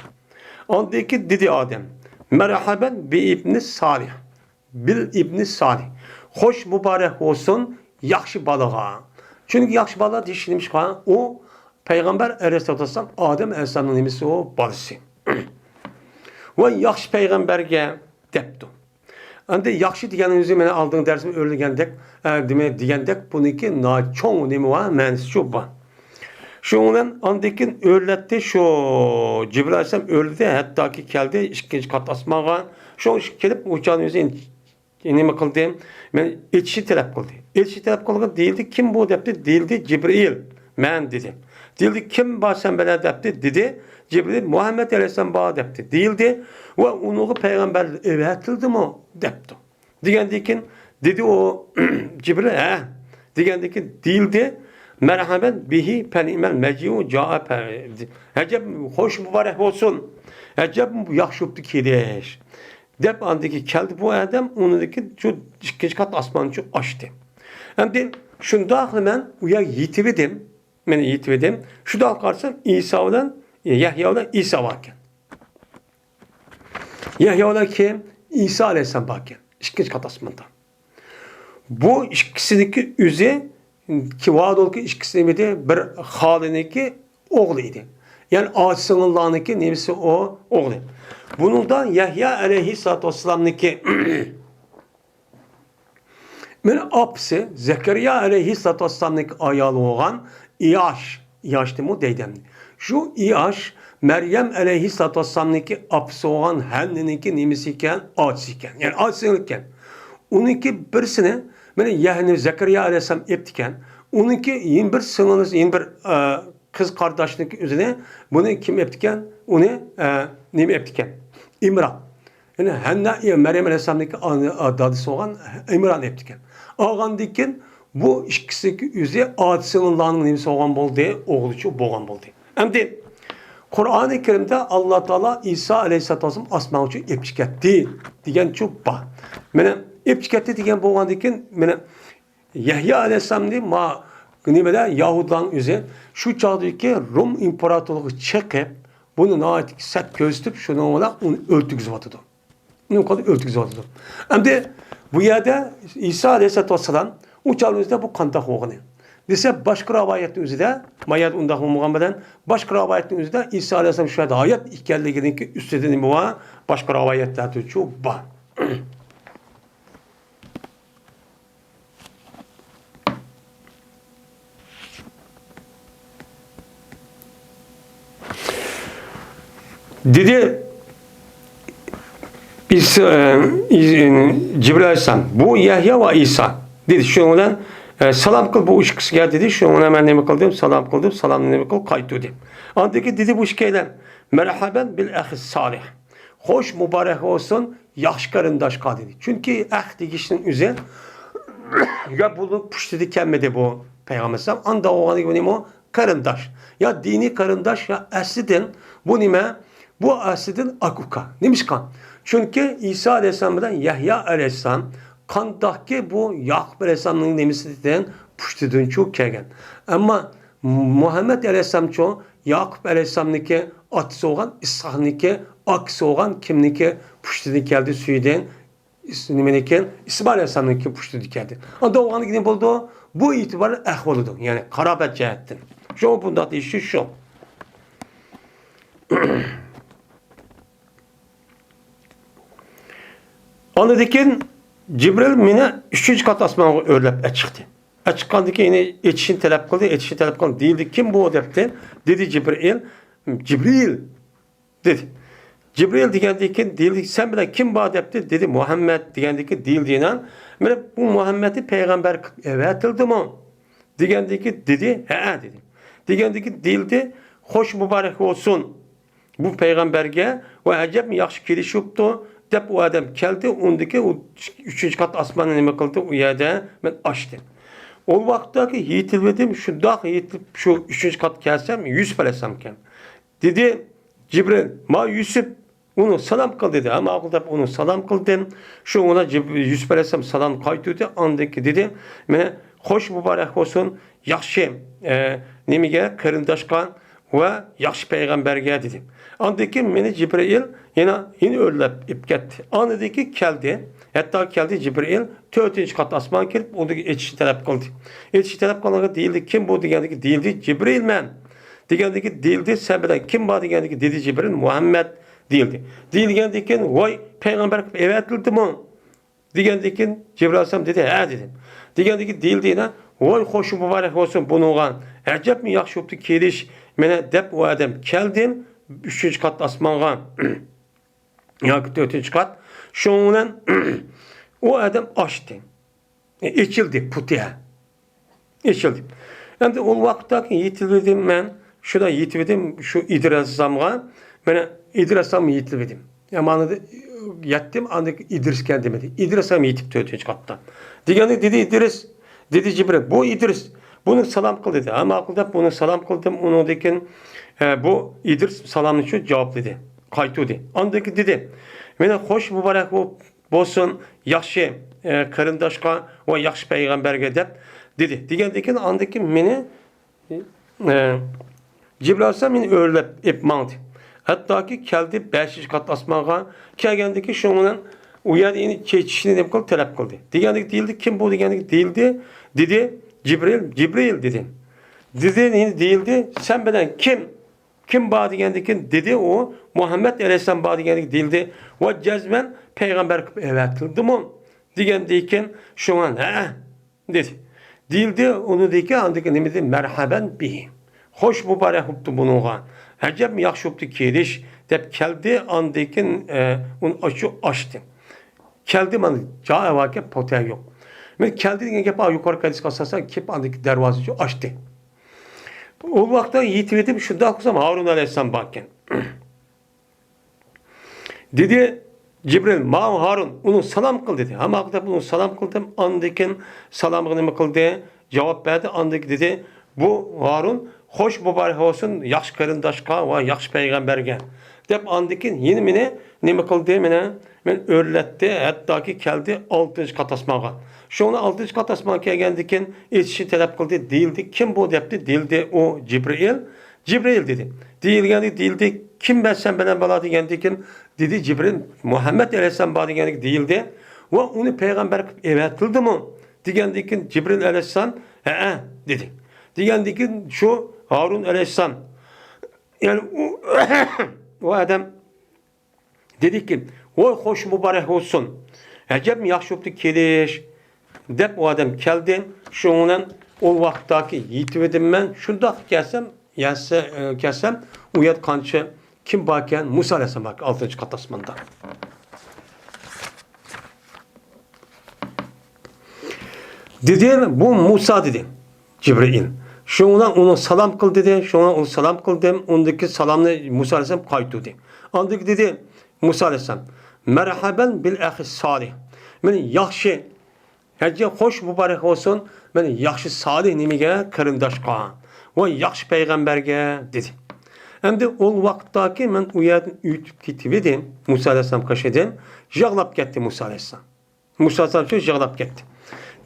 Ondaki dedi Adem. Merhaben bi ibni Salih. Bil ibni Salih. Hoş mübarek olsun yakşı balığa. Çünkü yakşı balığa dişilmiş kan o Peygamber Aleyhisselatü Vesselam Adem Aleyhisselam'ın nemisi o balısı. Ve yakşı peygamberge deptu. Anda yaxşı deganingizga meni aldığın dersimi o'rgandek, degandek buniki nacho'ng nima va ma'nosi shu bor. Shundan andikin o'rlatdi shu Jibril alayhisalom o'rladi, hattoki keldi ikkinchi kat osmonga. Shu kelib o'chani o'zi nima qildi? Men etishni talab qildi. Etishni talab qilgan deyildi, kim bu debdi? Deyildi Jibril. Men dedi. Deyildi kim ba sen bana depti? Dedi Cibril Muhammed Aleyhisselam ba depti. Deyildi ve onu peygamber evetildi mi? Depti. Digendikin dedi o Cibril he. Digendikin değildi. Merhaben bihi penimel meciu caa hecep hoş mübarek olsun. Hecep yakşuptu kireş. Dep andaki keldi bu adam onundaki şu ikinci kat asmanı şu açtı. Hem de şunda ben uya yitivedim. Ben yitivedim. Şu da karşısam İsa'dan Yahya'dan İsa varken. Yahya'da kim? İsa Aleyhisselam varken. İkinci kat asmanda. Bu ikisindeki üze ki vaad ol ki ikisinin bir haliniki oğluydu. Yani ağaçsınınlarındaki nefsi o oğlu. Bunun da Yahya aleyhissalatü vesselam'daki men apsi Zekeriya aleyhissalatü vesselam'daki ayalı olan İyaş. İyaş değil mi deydem. Şu İyaş Meryem aleyhissalatü vesselam'daki apsi olan henninki nemisiken ağaçsiken. Yani ağaçsınlıkken. Onunki birisini yani Zekeriya aleyhisselam eptiken onunki yeni bir sınırınız, yeni bir kız kardeşlik üzerine bunu kim eptiken? Onu nemi eptiken? İmran. Yani henna Meryem aleyhisselam'daki dadısı olan İmran eptiken. Ağan diken bu ikisi üzerine ağaç sınırlarının nemisi olan bol diye oğlucu boğan bol diye. Hem de Kur'an-ı Kerim'de Allah Teala İsa aleyhisselatü vesselam asma ucu eptiketti diyen çok bah. Eptikette diyen boğan diken Yahya aleyhisselam diye ma nimede Yahudilerin üzerine şu çağdaki Rum imparatorluğu çekip bunun ait set gösterip şunu ona onu öldürüp atıdı. Ne kadar öldürüp atıdı. Hem de bu yerde İsa aleyhisselatü vesselam o çağımızda bu kantak oğunu. Dese başka ravayetin üzerinde mayat undahı Muhammeden başka ravayetin üzerinde İsa aleyhisselam şu anda hayat hikayelerinin ki üstledeni bu var. Başka ravayetlerde çok var. Dedi Cibril Aleyhisselam bu Yahya ve İsa dedi şundan salam kıl bu üç kişi geldi dedi şundan hemen ne kıldım salam kıldım salam ne kıl kayıt dedi. Andaki dedi bu şikeyle merhaben bil ahis salih. Hoş mübarek olsun yaxşı karındaş ka dedi. Çünkü ahdi kişinin üzerine ya bunu puştedi kelmedi bu Peygamber sallam anda o anı gibi o karındaş. Ya dini karındaş ya esliden bu nime bu asliden akuka. Neymiş kan? Çünkü İsa Aleyhisselam'dan Yahya Aleyhisselam kandaki bu Yakup Aleyhisselam'ın nemisinden puştudun çok kegen. Ama Muhammed Aleyhisselam çoğu Yakup Aleyhisselam'nınki atısı olan İshak'nınki aksı olan kimniki puştudun geldi suyuden İsmail Aleyhisselam'ınki puştudun geldi. Anda o anı gidin buldu bu itibarı ehvalıdır. Yani karabet cihettin. Şu bunda işi şu. Anladıkken Cibril mine 3. kat asmana örlep çıktı. Çıkandaki yine etişin talep kıldı, etişin talep kıldı. Değildi. Kim bu o depti? Dedi Cibril. Cibril dedi. Cibril digendeki değildi. Sen bile kim bu depti? Dedi Muhammed digendeki değildiğine. Bu Muhammed'i peygamber evetildi mi? Digendeki dedi. He dedi. Digendeki değildi. Hoş mübarek olsun. Bu peygamberge ve acep yaxşı kiriş yoktu. Dep o adam geldi, ondaki o 3. kat asmanı nime kıldı, o yerde ben açtım. O vakittaki yitilmedim, şu dağ yitilip şu 3. kat gelsem, 100 palesem kem. Dedi Cibril, ma Yusuf, onu salam kıl dedi. Ama akılda onu salam kıldım. Şu ona 100 palesem salam kaytıydı. Andaki dedi, bana hoş mübarek olsun, yaxşı, nemige, kırındaşkan, ve yaxşı peygamberge dedim. Andaki meni Cibril yine öllep ipketti. Andaki geldi. Hatta geldi Cibril 4. kat asman kirip ondaki etişi talep kıldı. Etişi talep kılana değildi. Kim bu digendeki değildi? Cibril men. Digendeki değildi. Sebeden kim bu digendeki dedi Cibril? Muhammed değildi. Digendeki vay peygamber evetildi mi? Digendeki Cibril Aleyhisselam dedi he dedim. Digendeki değildi yine vay hoş mübarek olsun bununla. Acep mi yaxşı oldu keliş mene dep o adam geldim 3. kat asmanga ya 4. kat şundan o adam açtı. İçildi putuya. İçildi. Yani o vakittaki yitildim ben şuna yetmedim şu İdrisam'a. Bana İdrisam yetmedim. Yamanı yettim ancak İdris kendimedi. İdrisam yetip tötünç katta. Degende dedi İdris, dedi Cibril, bu İdris. Bunu salam kıl dedi. Ama akılda bunu salam kıldım. Onu dekin bu İdris salamını şu cevap dedi. Kaytu dedi. Andaki dedi. Mene hoş mübarek olsun. Yaxşı karındaşka ve yaxşı peygamberge dep dedi. Degendekin andaki meni Cibril Aleyhisselam meni öğrelep epmağdı. Hatta ki keldi 5 kat asmağa kelgendeki şunun uyan yeni çeçişini dep kıl talep kıldı. Degendik değildi. Kim bu degendik değildi. Dedi Cibril dedi. Dedi değildi. Sen bilen kim bağ degendikin dedi o Muhammed Aleyhisselam bağ degendik değildi. Ve cezmen peygamber evet kıldı mı? Degendeyken şu an dedi. Değildi onu deyken andaki nemedi merhaben bihi. Hoş mübarek huptu bunuğa. Acep mi yaxşı huptu keliş dep keldi andayken onu açtı. Keldi man cağı vaken potaya yok. Men keldi degen gep yukarı kadis kasasa kep andaki dervazı açtı. O vakta yitivedim şunda akusam Harun Aleyhisselam bakken. Dedi Cibril, ma Harun, onu salam kıl dedi. Ama akıda bunu salam kıldım, andaki salamını mı kıldı? Cevap verdi, andaki dedi, bu Harun, hoş mübarek olsun, yaxşı karındaşka ve yaxşı peygamberge. Dep andaki yeni mine, ne mi kıldı mine? Men öğretti, hatta ki geldi 6. kat asmağa. Şunu 6. kat asmağa gelgendikin, etişi talep kıldı, değildi. Kim bu depti? Değildi o Cibril. Cibril dedi. Değildi. Kim ben sen bana bala degendikin dedi Cibril. Muhammed Aleyhisselam bala degendik değildi. Ve onu peygamber evet kıldı mı? Degendikin Cibril Aleyhisselam dedi. Degendikin şu Harun Aleyhisselam. Yani o adam dedi ki o hoş mübarek olsun. Acep mi yaxşı oldu keliş. Dep o adam keldi. Şundan o vaktaki yitivedim ben. Şunda kelsem uyat kançı kim bakken Musa Aleyhisselam bak 6. kat asmanda. Dedi bu Musa dedi Cibril. Şuna onu salam kıl dedi. Şuna onu salam kıldım. Ondaki salamını Musa Aleyhisselam kayıt dedi. Andaki dedi Musa Aleyhisselam. Merhaben bil ahi salih. Men yaxşı hacı hoş mübarek olsun. Men yaxşı salih nimige karındaşka. Ve yaxşı peygamberge dedi. Hem de o vakittaki men uyadım ütüp gittim. Musa Aleyhisselam kaşedim. Jağlap gitti Musa Aleyhisselam. Musa Aleyhisselam şu jağlap gitti.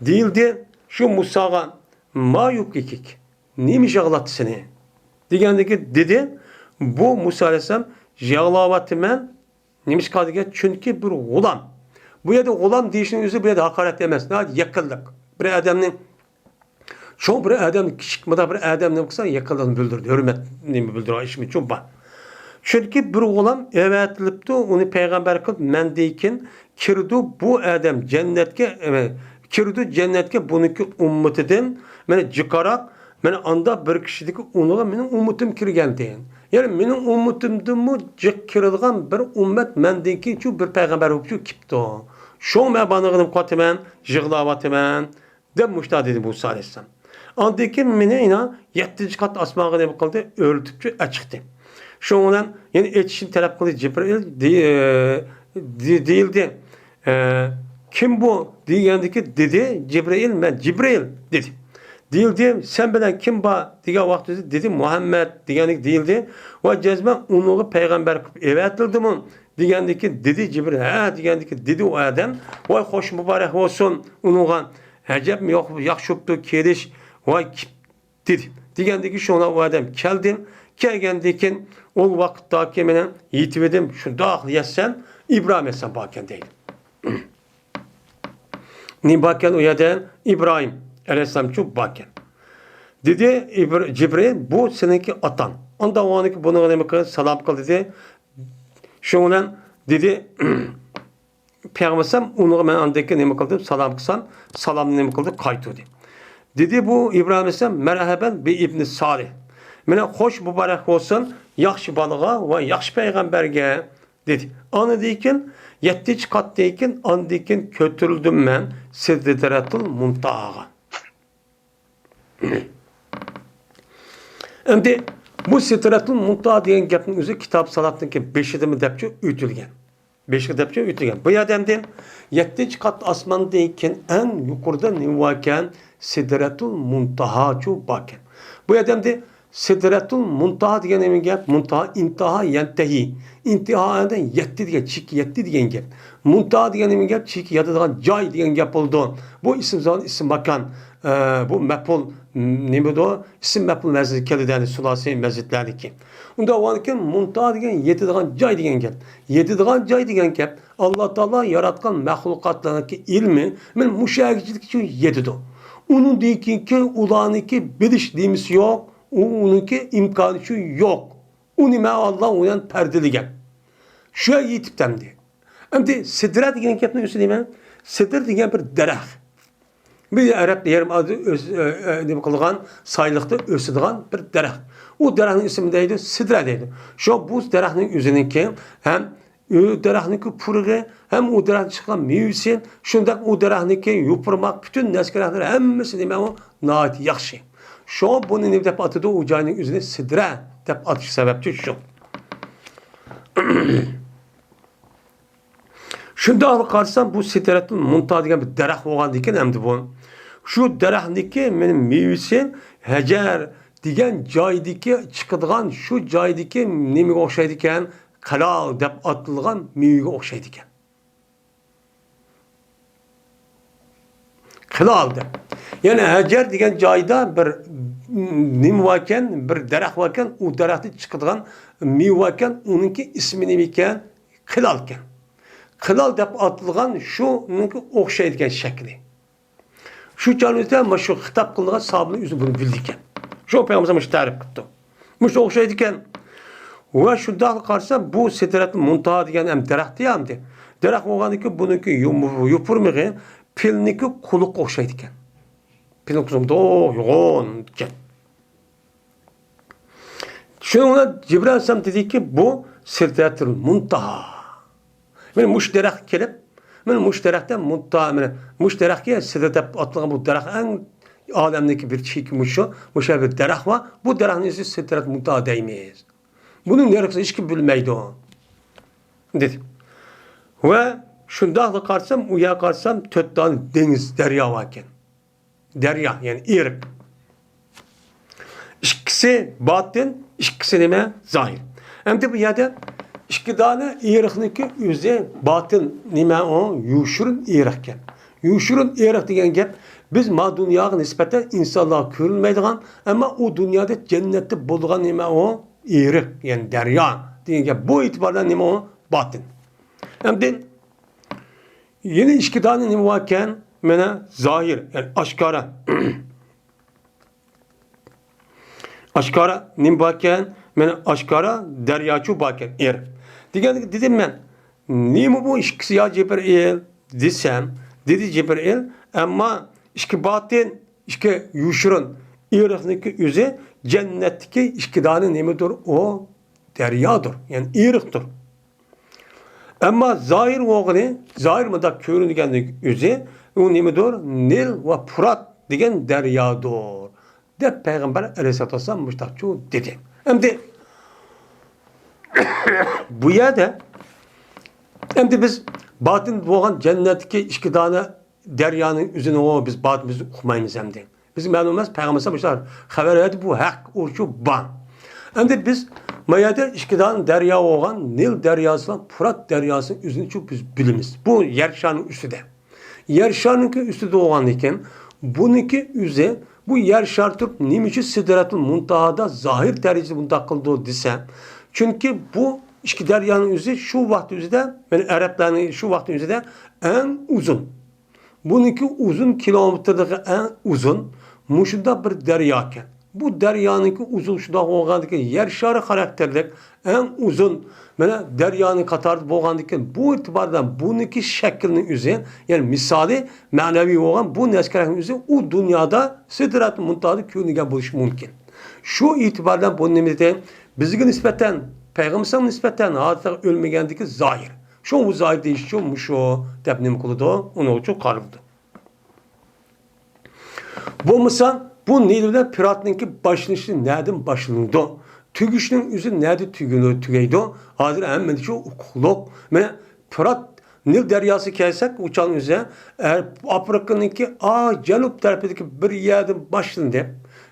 Değildi şu Musa'ga ma yukikik. Nimi jağlattı seni? Degendeki dedi bu Musa Aleyhisselam jağlavatı men nemiş kadıge çünkü bir olam. Bu yerde olam deyişinin yüzü bu yerde hakaret demez. Ne yakıldık. Bir adamın çok bir adam küçük mıda bir adam ne baksan yakıldığını bildirdi. Hürmetini bildirdi. İşimi çok var. Çünkü bir olam evetlipti onu peygamber kılıp mendeyken kirdi bu adam cennetke kirdi cennetke bununki ümmetinden beni çıkarak beni anda bir kişideki onuğa benim ummetim kirgen deyin. Yani benim ummetimden mu kirdiğim bir ümmet mendeyken şu bir peygamber hukçu kipti o. Şu mebanığını katimen, jığlavatimen demişler dedi Musa Aleyhisselam. Andaki mene ina 7. kat asmağı ne kıldı? Örtüpçü açıktı. Şundan yani etişin talep kıldı Cibril değildi. Kim bu? Diyendeki dedi Cibril ben Cibril dedi. Değildi. Sen bilen kim ba? Diye vakti dedi Muhammed diyendik değildi. Ve cezmen onu peygamber evet kıldı mı? Diyendeki dedi Cibril. Diyendeki dedi o adam. Vay hoş mübarek olsun onuğa. Acep mi yok yakşuptu keliş. Vay dedi. Diyendeki şuna o adam keldim. Kelgendekin o vakittaki menen yitivedim. Şu dağlı yesen İbrahim esen bakken değil. Ni bakken o yerden İbrahim Aleyhisselam çok bakken. Dedi Cibril bu seninki atan. Ondan o anki bunu demek salam kıl dedi. Şundan dedi Peygambersem onu ben andaki ne kıldım salam kılsam salam ne kıldı kayıt dedi. Dedi bu İbrahim Aleyhisselam merhaben bi İbn Salih. Mene hoş mübarek olsun yaxşı balığa ve yaxşı peygamberge dedi. Anı deyken 7. kat deyken an deyken kötürüldüm ben Sidretul Muntaha'a. Şimdi Bu Sidratul Muntaha degan gapning o'zi kitob salatniki 5-dimi debchi o'tilgan. 5 debchi o'tilgan. Bu yerdamdan 7-chi qat osmondan keyin eng yuqorida nima ekan? Sidratul Muntaha chu ekan. Bu yerdamda Sidratul Muntaha degan nima gap? Muntaha intaha yantahi. İntihadan 7 degan cheki 7 degan gap. Muntaha degan nima gap? Cheki yotadigan joy degan gap bo'ldi. Bu ism zon ism makan bu maful nima do ism maful mazid keladi sulasi mazidlarniki. Unda o'ankin muntaha degan yetadigan joy degan gap. Yetadigan joy degan gap Alloh taolo yaratgan mahluqotlarniki ilmi men mushagichilik uchun yetadi. Onun deykinki ulaniki bilish deyimiz yo'q, uniki imkoni şu yo'q. U nima Alloh uyan perdeligan. Shu yetib tamdi. Endi sidra degan gapni o'zi nima? Sidr degan bir daraxt. Bir Arap yerim adı nima qilgan, sayliqda o'sadigan bir daraxt. O daraxtning ismi deydi, sidra deydi. Shu bu daraxtning o'ziniki ham daraxtniki purigi, ham u daraxt chiqqan mevasi, shundoq u daraxtniki yupurmoq, butun naskaralar hammasi nima u noit yaxshi. Shu buni nima deb atadi, u joyning o'zini sidra deb atish sababchi shu. Shunda qarasam bu Sidratul Muntaha degan bir daraxt bo'lgan ekan hamda bu. Shu daraxtniki mening mevasi hajar degan joydagi chiqadigan shu joydagi nimaga o'xshaydi ekan? Qalal deb atilgan mevaga o'xshaydi ekan. Qalal deb. Yani hajar degan joyda bir nima ekan, bir daraxt ekan, u daraxtdan chiqadigan meva ekan, uningki ismi nima ekan? Qalal ekan. Qalal deb atilgan shuningki o'xshaydi ekan shakli. Shu joyda mana shu xitob qilingan sahobaning o'zi buni bildi ekan. Shu payg'ambarimiz ta'rif qildi. Mush o'xshaydi ekan. Va shunda qarasa bu Sidratul Muntaha degan ham daraxt hamdi. Daraxt bo'lganiki buniki yupurmig'i pilniki quliq o'xshaydi ekan. Pilniki yo'g'on ekan. Shunda Jibril alayhisalom dediki bu Sidratul Muntaha. Men mush daraxt kelib, men mush daraxtdan muntaha, men mush daraxtga sidra deb atilgan bu daraxt eng olamdagi bir cheki mushu bir daraxt va bu daraxtning ismi Sidratul Muntaha deymiz. Bunun neresi hiç kim bilmeydi o. Dedi. Ve şunda da qarsam, uya qarsam 4 tane deniz, derya var ekan. Derya yani iriq. İkisi batin, ikisi nima? Zahir. Endi bu yerda 2 tane iriqniki o'zi batin nima o? Yuşurun iriq ekan. Yuşurun iriq degan gap biz ma dunyoga nisbatan insonlar ko'rilmaydigan, ammo u dunyoda jannatda bo'lgan nima o? İriq, yani derya degan gap. Bu itibardan nima o? Batin. Endi yine 2 tane nima var ekan? Mana zahir, yani aşkara. Aşkara nima var ekan? Mana aşkara deryachu bor ekan, iriq. Dedim men, nima bu ikisi ya Jibril desem, dedi Jibril, ama 2 batin, 2 yuşurun iriqniki o'zi jannatdagi 2 tane nimadir? O deryadır. Yani iriqdir. Ama zahir o'g'li, zahir mıda ko'ringanlik o'zi u nimadir? Nil va Furat degan deryadır. Deb payg'ambar alayhisolatu vasallam mushtaqchu dedi. Endi bu yerda endi biz batin bo'lgan jannatdagi 2 tane deryanın o'zini biz batimizni uqmaymiz endi. Bizim ma'lumimiz payg'ambar bo'lsa xabar berdi bu haq o'shu ban. Endi biz mayada 2 tane derya bo'lgan Nil deryosi va Furat deryosini o'zini chu biz bilamiz. Bu yer sharning ustida. Yer sharningki ustida bo'lgan ekan, buniki o'zi bu yer shar turib nima uchun Sidratul Muntahada zahir darajada bunday qildi desa, chunki bu 2 daryoning o'zi shu vaqt o'zida, men arablarning shu vaqt o'zida eng uzun. Buniki uzun kilometrdagi eng uzun mushunda bir daryo ekan. Bu daryoning uzun shunda bo'lgandan yer shari xarakterlik eng uzun mana daryoning qatorida bo'lgandan bu e'tibordan buniki shaklning o'zi, ya'ni misoli ma'naviy bo'lgan bu narsaning o'zi u dunyoda Sidratul Muntahada ko'ringan bo'lishi mumkin. Shu e'tibordan bu nimada bizga nisbatan payg'ambarga nisbatan hozir o'lmagandagi zohir. Shu zohir deyish uchun shu deb nima qildi? Uni uchun qaraldi. Bu misal bu Nil'de Pirat'ınki başlanışı nereden başlandı? Tügüşünün üzü nerede tügeydi? Hazır hemen şu ukuluk. Mene Fırat Nil deryası kelsek uçağın üzerine eğer Afrika'nınki Canup tarafındaki bir yerden başlayıp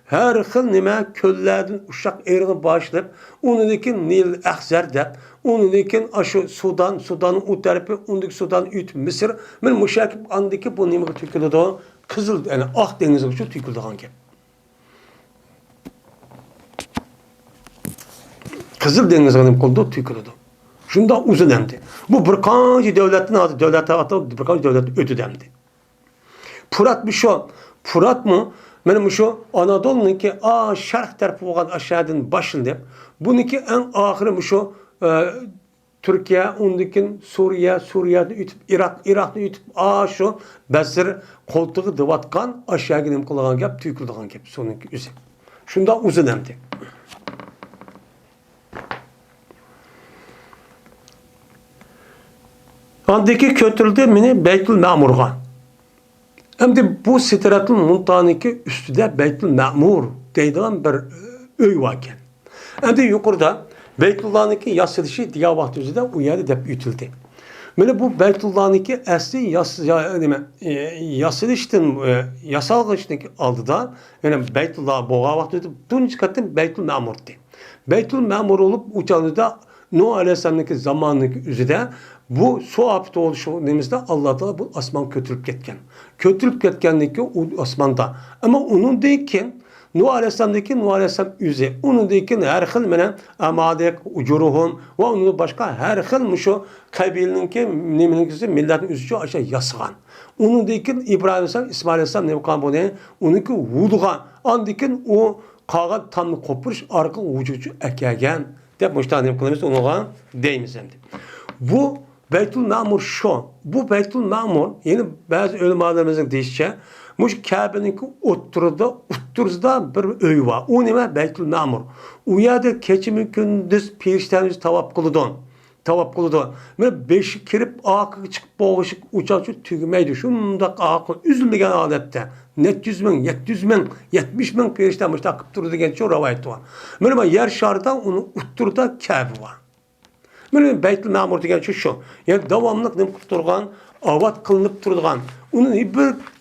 her xil nima köllerden uşak erini başlayıp onundaki Nil Ahzer dep onundaki aşı Sudan'ın o tarafı ondaki Sudan üt Mısır men müşakip andaki bu nima tükülüdü Kızıl yani Akdeniz'e şu tüküldü hangi Kızıl Deniz'e koldu tükülüdü. Şunda uzun demdi. Bu bir kancı devletin adı, bir kancı devlet ödü demdi. Fırat bir şu, Fırat mı? Benim şu Anadolu'nun ki şark tarafı olan aşağıdan başında, bununki en ahırı şu Türkiye, ondakin Suriye'de ütüp, Irak'da ütüp, şu Bezir koltuğu dıvatkan aşağı gidip kulağın gap, tüyküldüğün gap, sonunki üzü. Şunda uzun demdi. Andaki kötüldü mini Beytül Ma'mur'a. Hem de bu Sidretul Muntaha'nınki üstüde Beytül Ma'mur deydiğin bir öy varken. Hem de yukarıda Beytullah'ınki yasılışı diğer vakti üzerinde uyarı dep ütüldü. Böyle bu Beytullah'ınki asli yasılıştın yasalgıçtaki aldı da yani Beytullah boğa vakti üzerinde tunç katın Beytül Ma'mur'du. Beytül Ma'mur olup uçağında Nuh Aleyhisselam'daki zamanındaki üzerinde bu su aptı oluşu demizde Allah Teala bu asman kötülüp ketken. Kötülüp ketkenlik o asmanda. Ama onun deyken Nuh Aleyhisselam üze. Onun deyken her xil menen amadek ucuruhum ve onun başka her xil mişo kabileninki nemininkisi milletin üzücü aşağı yasıgan. Onun deyken İbrahim Aleyhisselam, İsmail Aleyhisselam ne bakan bu ne? Onunki vuduğa. Andikin o kağıt tanrı kopmuş arka ucucu ekegen. Dep müştahane kılımız onuğa deyimiz hem de. Bu Beytül Ma'mur şu. Bu Beytül Ma'mur yeni bazı ölümlerimizin deyişçe muş Kabe'ninki utturda bir öy var. O nime Beytül Ma'mur. O yerde keçimi gündüz pirişlerimiz tavap kılıdın. Tavap kılıdın. Böyle beşik kirip akı çıkıp boğuşuk uçakçı tügümeydi. Şundak akı üzülmegen adette. Net 100 bin, 700 bin, 70 bin pirişlerimiz takıp durdu gen çok rivayet var. Böyle yer şarda onu utturda Kabe var. Böyle Beytül Ma'mur degan şu. Yani davamlıq nem qılıb turğan, avat kılınıp turğan. Onun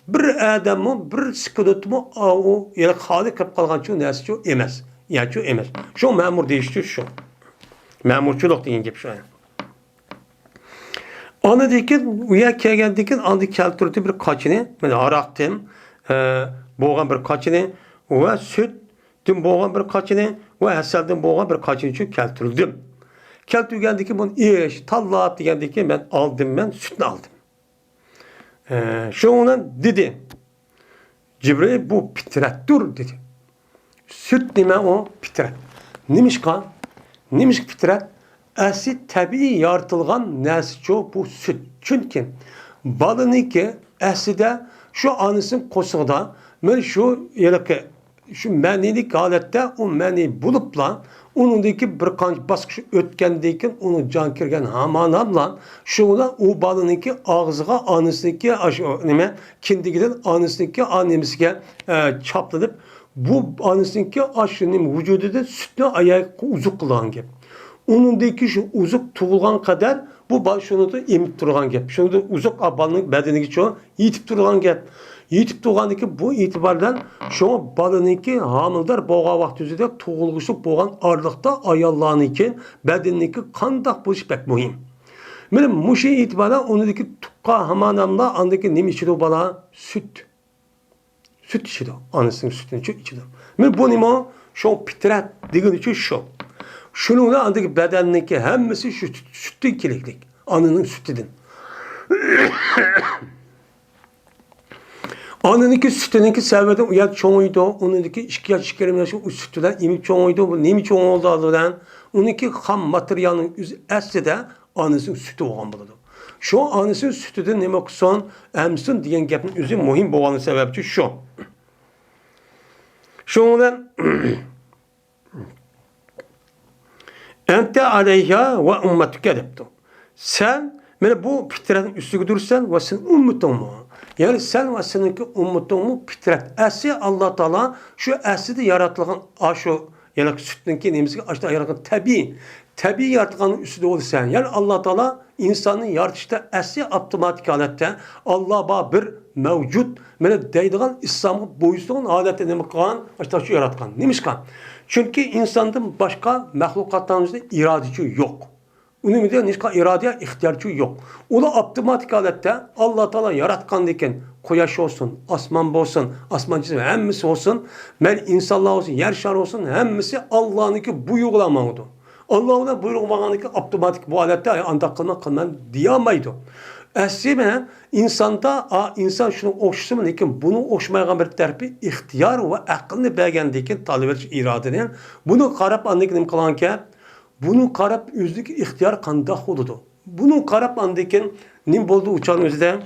bir adamı, bir sıkıntımı o yani xali qılıb qalğan şu nəsi şu emas. Yani şu emas. Şu ma'mur deyişdi şu. Ma'murçuluq degan gap şu. Ana dekin, uya kelgan dekin, andi keltirdi bir qaçını, mana araqtim, bo'lgan bir qaçını va süt dim bo'lgan bir qaçını va hasaldan bo'lgan bir qaçını şu keltirdim. Keltirgendeki bunu tallap degandeki ben sütünü aldım. Şundan dedi. Cibril bu pitrettur dedi. Süt nime o pitret. Nimiş kan? Nimiş pitret? Asi tabii yaratılgan nesço bu süt. Çünkü balınınki aside şu anısın kosuğda şu yeleke şu menilik halette o meni bulupla onundaki bir kanç baskışı ötkendeyken onu can kirgen hamanamla şuna o balınınki ağzıga anısındaki nime kindigiden anısındaki annemizge çaplanıp bu anısındaki aşının vücudu da sütüne ayağı uzuk kılan gibi. Onundaki şu uzuk tuğulgan kadar bu bal şunu da emip durgan gap. Şunu da uzuk balının bedeniga çoğu yitip durgan gap. Yitip turgandaki bu itibardan şu balınınki hamildar boğa vakti üzerinde tuğulgusu boğan arlıkta ayallarınki bedenindeki kandak bu iş pek mühim. Benim muşi itibardan onundaki tukka hamanamla andaki nem içidir bala süt. Süt içidir. Anasının sütünü içidir. Benim bu nimo şu pitret degen için şu. Şunun da andaki bedenindeki hemmesi şu sütü ikiliklik. Anının sütüdün. Anındaki sütündeki sevmeden uyak çoğuydu. Onundaki işkiyat şikerimle şu sütüden imip çoğuydu. Bu nemi çoğu oldu alıdan. Onundaki ham materyalın əsli de anısının sütü olan buludu. Şu anısının sütü de nemi okusun, emsin diyen gapın üzü mühim boğanın sebepçi şu. Şundan ente aleyha ve ummetüke deptu. Sen bu fitretin üstü dursan ve sen ummetun mu? Yani sen ve seninki ummetun mu fitret. Asli Allah Teala şu asli de yaratılgan şu yani sütninki nemizga açta yaratgan tabiiy yaratganın üstüde ol sen. Yani Allah Teala insanın yaratışta asli avtomatik halatda Allah ba bir mevcut mene deydigan İslam'a boyusunun halatda nima qilgan açta şu yaratgan. Nimişkan? Çünkü insandan başka mahlukatlarımızda iradeci yok. Onun bir nişka iradeye ihtiyacı yok. O da avtomatik halette Allah Teala yaratkan diken koyaş olsun, asman olsun, asman cismi hemmisi olsun, men insanlar olsun, yer şar olsun, hemmisi Allah'ınki buyruğulamaydı. Allah'ın buyruğulamaydı avtomatik bu halette andak kılman diyamaydı. Aslında insanda insan şunu okşusun diken bunu okşamayan bir terpi ihtiyar ve aklını belgen diken talep edici iradenin bunu karab anlık kılan ki bunu qarab özlük ixtiyar qandaq oludu. Bunu qarab andikin nim boldu uçan özde.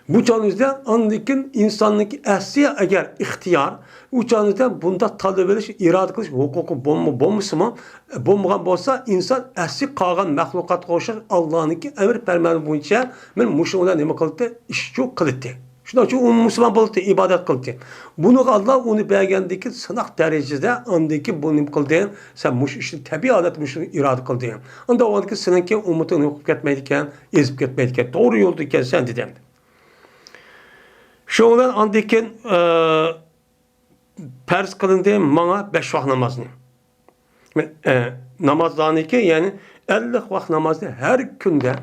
Bu uçan özde andikin insanlık asli eğer ixtiyar uçan özde bunda talep ediş, irade kılış, hukuku bommusu mu? Bommuğan bolsa insan asli qalğan mahlukat qoşar Allah'ınki emir fermanı boyunca men muşuna nima qildi? İş çok qildi. Şundan için Müslüman bulup ibadet kıldı. Bunu Allah onu beğendiki sınak derecede andaki bunu kıldı. Sen muş işte tabi adet muş irade kıldı. Anda o andaki seninki umutunu yok etmeydiken, ezip etmeydiken, doğru yoldayken sen dedim. Şu olan andaki pers kılındı bana 5 vakit namazını. Namazlarındaki yani 50 vakit namazını her günde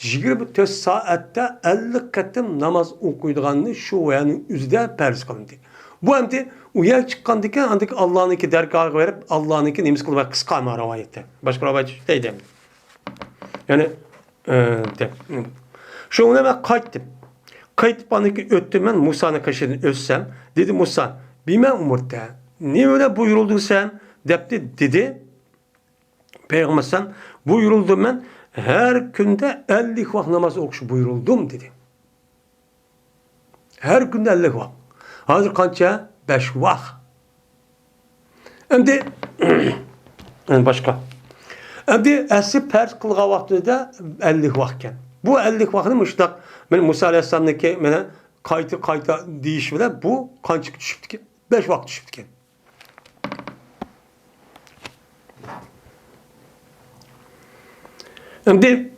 24 saatte 50 katım namaz okuyduğunu şu veyanın üzerinde perz kılındı. Bu hem de uya çıkkandıkken andık Allah'ınki dergahı verip Allah'ınki nemiz kılmak kıskanma rivayette. Başka rivayet değil mi? Yani şu ona ben kayıttım. Kayıt banıki öttüm ben Musa'nın kaşını ölsem. Dedi Musa bilmem umurtta. Niye öyle buyuruldun sen? Dedi. Peygamber sen buyuruldum ben. Her günde 50 vakit namaz okuşu buyuruldum dedi. Her günde 50 vakit. Hazır kança? 5 vakit. Şimdi başka. Şimdi asli pers kılga vaktinde 50 vakitken. Bu 50 vakitini müştak. Ben Musa Aleyhisselam'daki kayta deyiş bile bu kançık düşüptü ki. 5 vakit düşüptü ki. Şimdi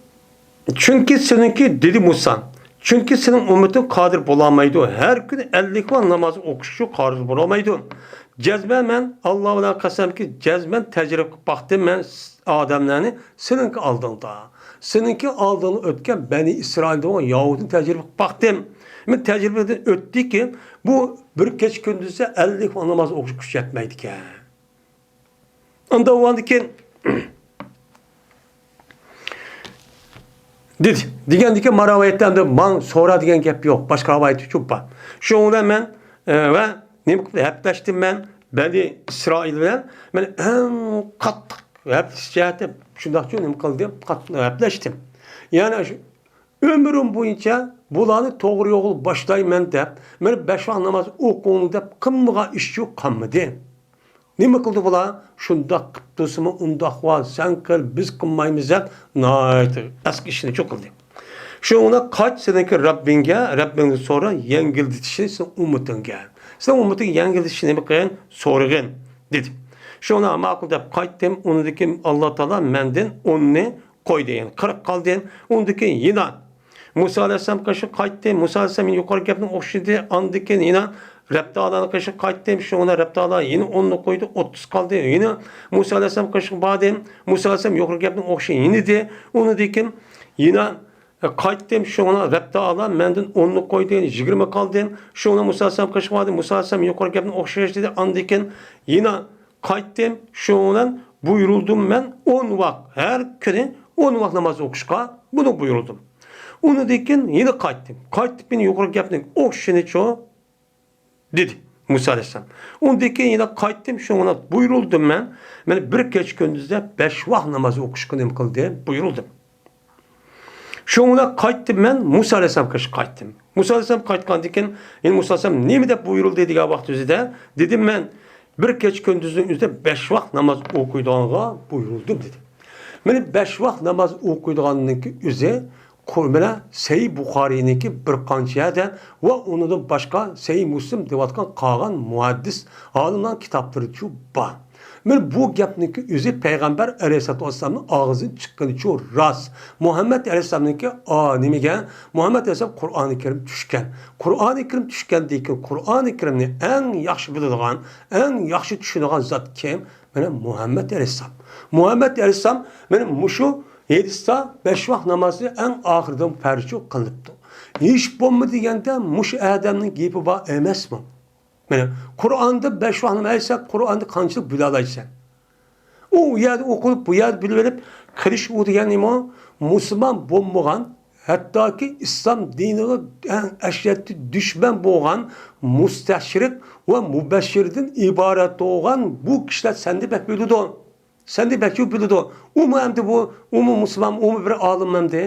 çünkü seninki dedi Musa. Çünkü senin ümmetin kadir bulamaydı. Her gün 50 vakit namazı okuşu kadir bulamaydı. Cezmen ben Allah'ına kasem ki cezmen tecrübe baktım ben adamlarını seninki aldığında. Seninki aldığını ötken Beni İsrail'de o Yahud'un tecrübe baktım. Ben tecrübeden öttü ki bu bir geç gündüzde 50 vakit namazı okuşu yetmeydi ki. Anda o andaki dedi. Digendeki maraviyetten de man sonra digen gap yok. Başka ravayeti çok var. Şu anda ben ve hepleştim ben Beni İsrail bilen ben en katlık hep siyahate şundak çoğunum kıldım hepleştim. Yani ömrüm boyunca bulanı doğru yol başlayayım deyip ben 5 vakit namaz okuyun deyip kımlığa iş yok kalmadı. Nima kıldı bular? Şunda kıptısımı undak var. Sen kıl biz kılmayımız hep. Naydı. Eski işini çok kıldı. Şu ona kaç seneki Rabbinin sonra yengilditişini sen umutun gel. Sen umutun yengilditişini bakayın sorğun dedi. Şu ona makul deyip kayttım. Onundaki Allah Teala menden onu koydu yani. Kırık kaldı yani. Onundaki yine Musa Aleyhisselam kaşı kayttı. Musa Aleyhisselam'ın yukarı geldiğini okşadı. Andaki yine Reptalanın kaşı kayttım. Şu ona Reptalan yine onu koydu. 30 kaldı. Yine Musa Aleyhisselam kaşı badem. Musa Aleyhisselam yukarı geldiğini okşadı. Yine de onu dikim yine kayttım. Şu ona Reptalan menden onu koydu. 20 kaldı. Şu ona Musa Aleyhisselam kaşı badem. Musa Aleyhisselam yukarı geldiğini okşadı dedi. Andikin yine kayttım. Şu ona buyuruldum ben 10 vakit. Her günü 10 vakit namaz okuşka bunu buyuruldum. Onu dikin yine kayttım. Kayttım beni yukarı geldiğini okşadı çoğu. Dedi Musa Aleyhisselam. Ondaki yine kayttım şu ona buyuruldum ben. Ben bir geç gündüzde 5 vakit namazı okuşkanım kıldı buyuruldum. Şu ona kayttım ben Musa Aleyhisselam kaşı kayttım. Musa Aleyhisselam kaytkan diken yani Musa Aleyhisselam ne mi de buyuruldu dediği vakit üzerinde dedim ben bir geç gündüzün üzerinde 5 vakit namaz okuyduğuna buyuruldum dedi. Ben 5 vakit namaz okuyduğunun üzerinde Kurmana Sahih Buxariyninki bir qanchadan va unidan boshqa Sahih Muslim deyotgan qolgan muhaddis olimlar kitoblari chu bor. Men bu gapniki o'zi payg'ambar alayhissalatu vassalamning og'zidan chiqqanicha rost. Muhammad alayhissalomniki nimaga? Muhammad alayhissalom Qur'oni Karim tushgan. Qur'oni Karim tushgandan keyin Qur'oni Karimni eng yaxshi biladigan, eng yaxshi tushunadigan zot kim? Mana Muhammad alayhissalom. Muhammad alayhissalom mana mushu 7'sa 5 vaqt namozni eng oxiridan farz qilibdi. Hech bo'lma deganda mushu odamning gapi bor emasmi? Mana Qur'onda 5 vaqt nima aytsa, Qur'onni qanchalik bila olaysan? U yerda o'qib, bu yerda bilib olib, qilish u degan nima? Musulmon bo'lmagan, hattoki islom diniga eng ashaddiy dushman bo'lgan mustashrik va mubashshirdan iborat bo'lgan bu kishilar senda bak biladi. Senda bak biladi. U mu hamda bu, u mu musulmon, u mu bir olim hamda?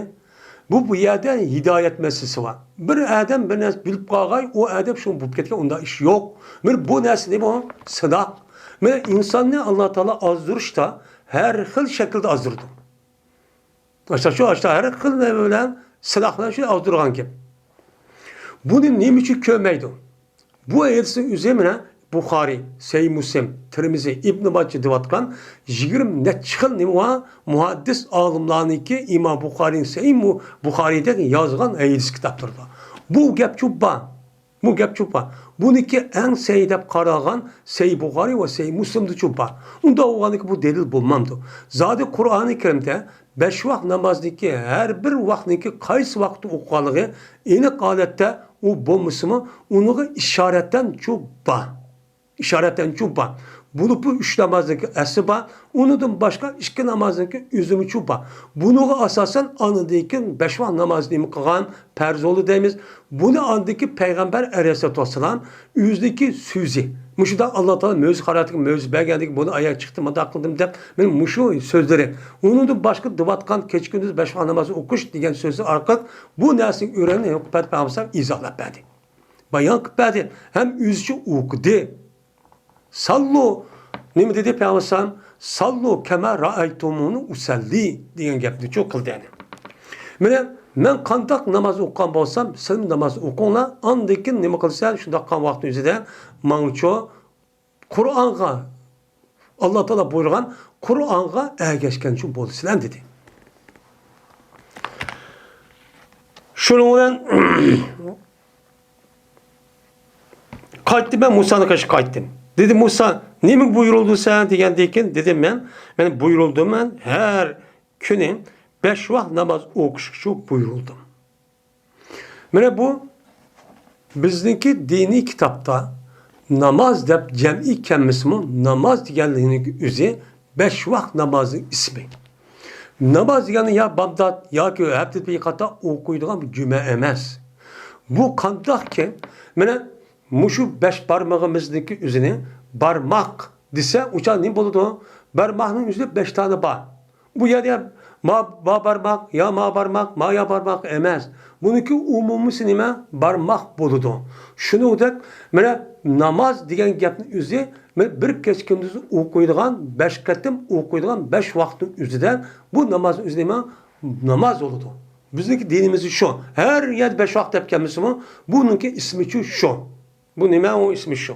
Bu yerda hidoyat meselesi var. Bir adam bir narsa bilib qolg'ay, u adam shuni bo'lib ketgan, unda ish yo'q. Mana bu narsa nima? Sidoq. Mana insonni Alloh taolo ozdirishda har xil shaklda ozdirdi. Aşağı her xil bilan sidoq bilan shu ozdirgan gap. Buni nima uchun ko'rmaydi? Bu aytsin o'zi Buxoriy, Sahih Muslim, Tirmizi, Ibn Majah deyotgan 20 necha xil nima muhaddis olimlarniki İmam Buxoriyning Sahih Buxoriyda yozgan hadis kitoblarida. Bu gap cho'ppa. Bu gap cho'ppa. Buniki eng sahih deb qaragan Sahih Buxoriy va Sahih Muslimda cho'ppa. Unda o'g'aniki bu dalil bo'lmamdi. Zodi Qur'oni Karimda 5 vaqt namozniki har bir vaqtniki qaysi vaqtda o'qiganligi aniq holatda u bo'lmasimi, uniga ishoratdan cho'ppa. İşaretten çupa. Bunu bu 3 namazdaki esiba, onundan başka 2 namazdaki üzümü çupa. Bunu asasen anıdaki 5 vaqt namazını kılgan perzolu deyimiz. Bunu andaki Peygamber Aleyhisselatü Vesselam yüzdeki sözü. Muşu da Allah Teala mevzu haratı mevzu belgedik bunu ayak çıktım da kıldım de benim muşu sözleri. Onun da başka dıvatkan keç gündüz 5 vaqt namazı okuş diyen sözü arka bu nesin öğrenin yok Peygamber izahla verdi. Bayan verdi. Hem yüzücü okudu. Sallu ne dedi Peygamber? Sallu kema ra'aytumunu usalli degan gapni çok qildi yani. Men qandoq namoz o'qigan bo'lsam, siz namoz o'qinglar, andikin nima qilsa, shunday qilgan vaqt o'zida mancho Qur'onga Alloh taolo buyurgan Qur'onga ergashgan uchun bo'lsizlar dedi. Shuning bilan qaytdim, ben Musa'nın qarshi qaytdim. Dedi Musa, nima buyuruldu sen degandek ekan, dedim men buyuruldum men her kuni 5 vaqt namoz o'qish uchun buyuruldum. Mana bu bizniki diniy kitobda namoz deb jam'i kelmasmi, namoz deganligini o'zi 5 vaqt namozning ismi. Namoz degani ya Bag'dod yoki haftada bir qata o'qiydigan bir juma emas. Bu qandoqki, mana mushu 5 barmog'imizniki o'zini barmoq desa, ucha nima bo'ladi? Barmoqning o'zida 5 tane bor. Bu yerda ma barmoq, ya ma barmoq, ma ya barmoq emas. Buniki umumisi nima? Barmoq bo'ladi. Shuningdek, mana namoz degan gapni o'zi bir kech kunduz o'qiydigan, 5 qatim o'qiydigan 5 vaqtning o'zidan bu namoz o'zi nima? Namoz bo'ladi. Bizniki dinimiz shu. Her yer 5 vaqt deb kelmasmi, buniki ismi shu. Bu nima o ismi shu.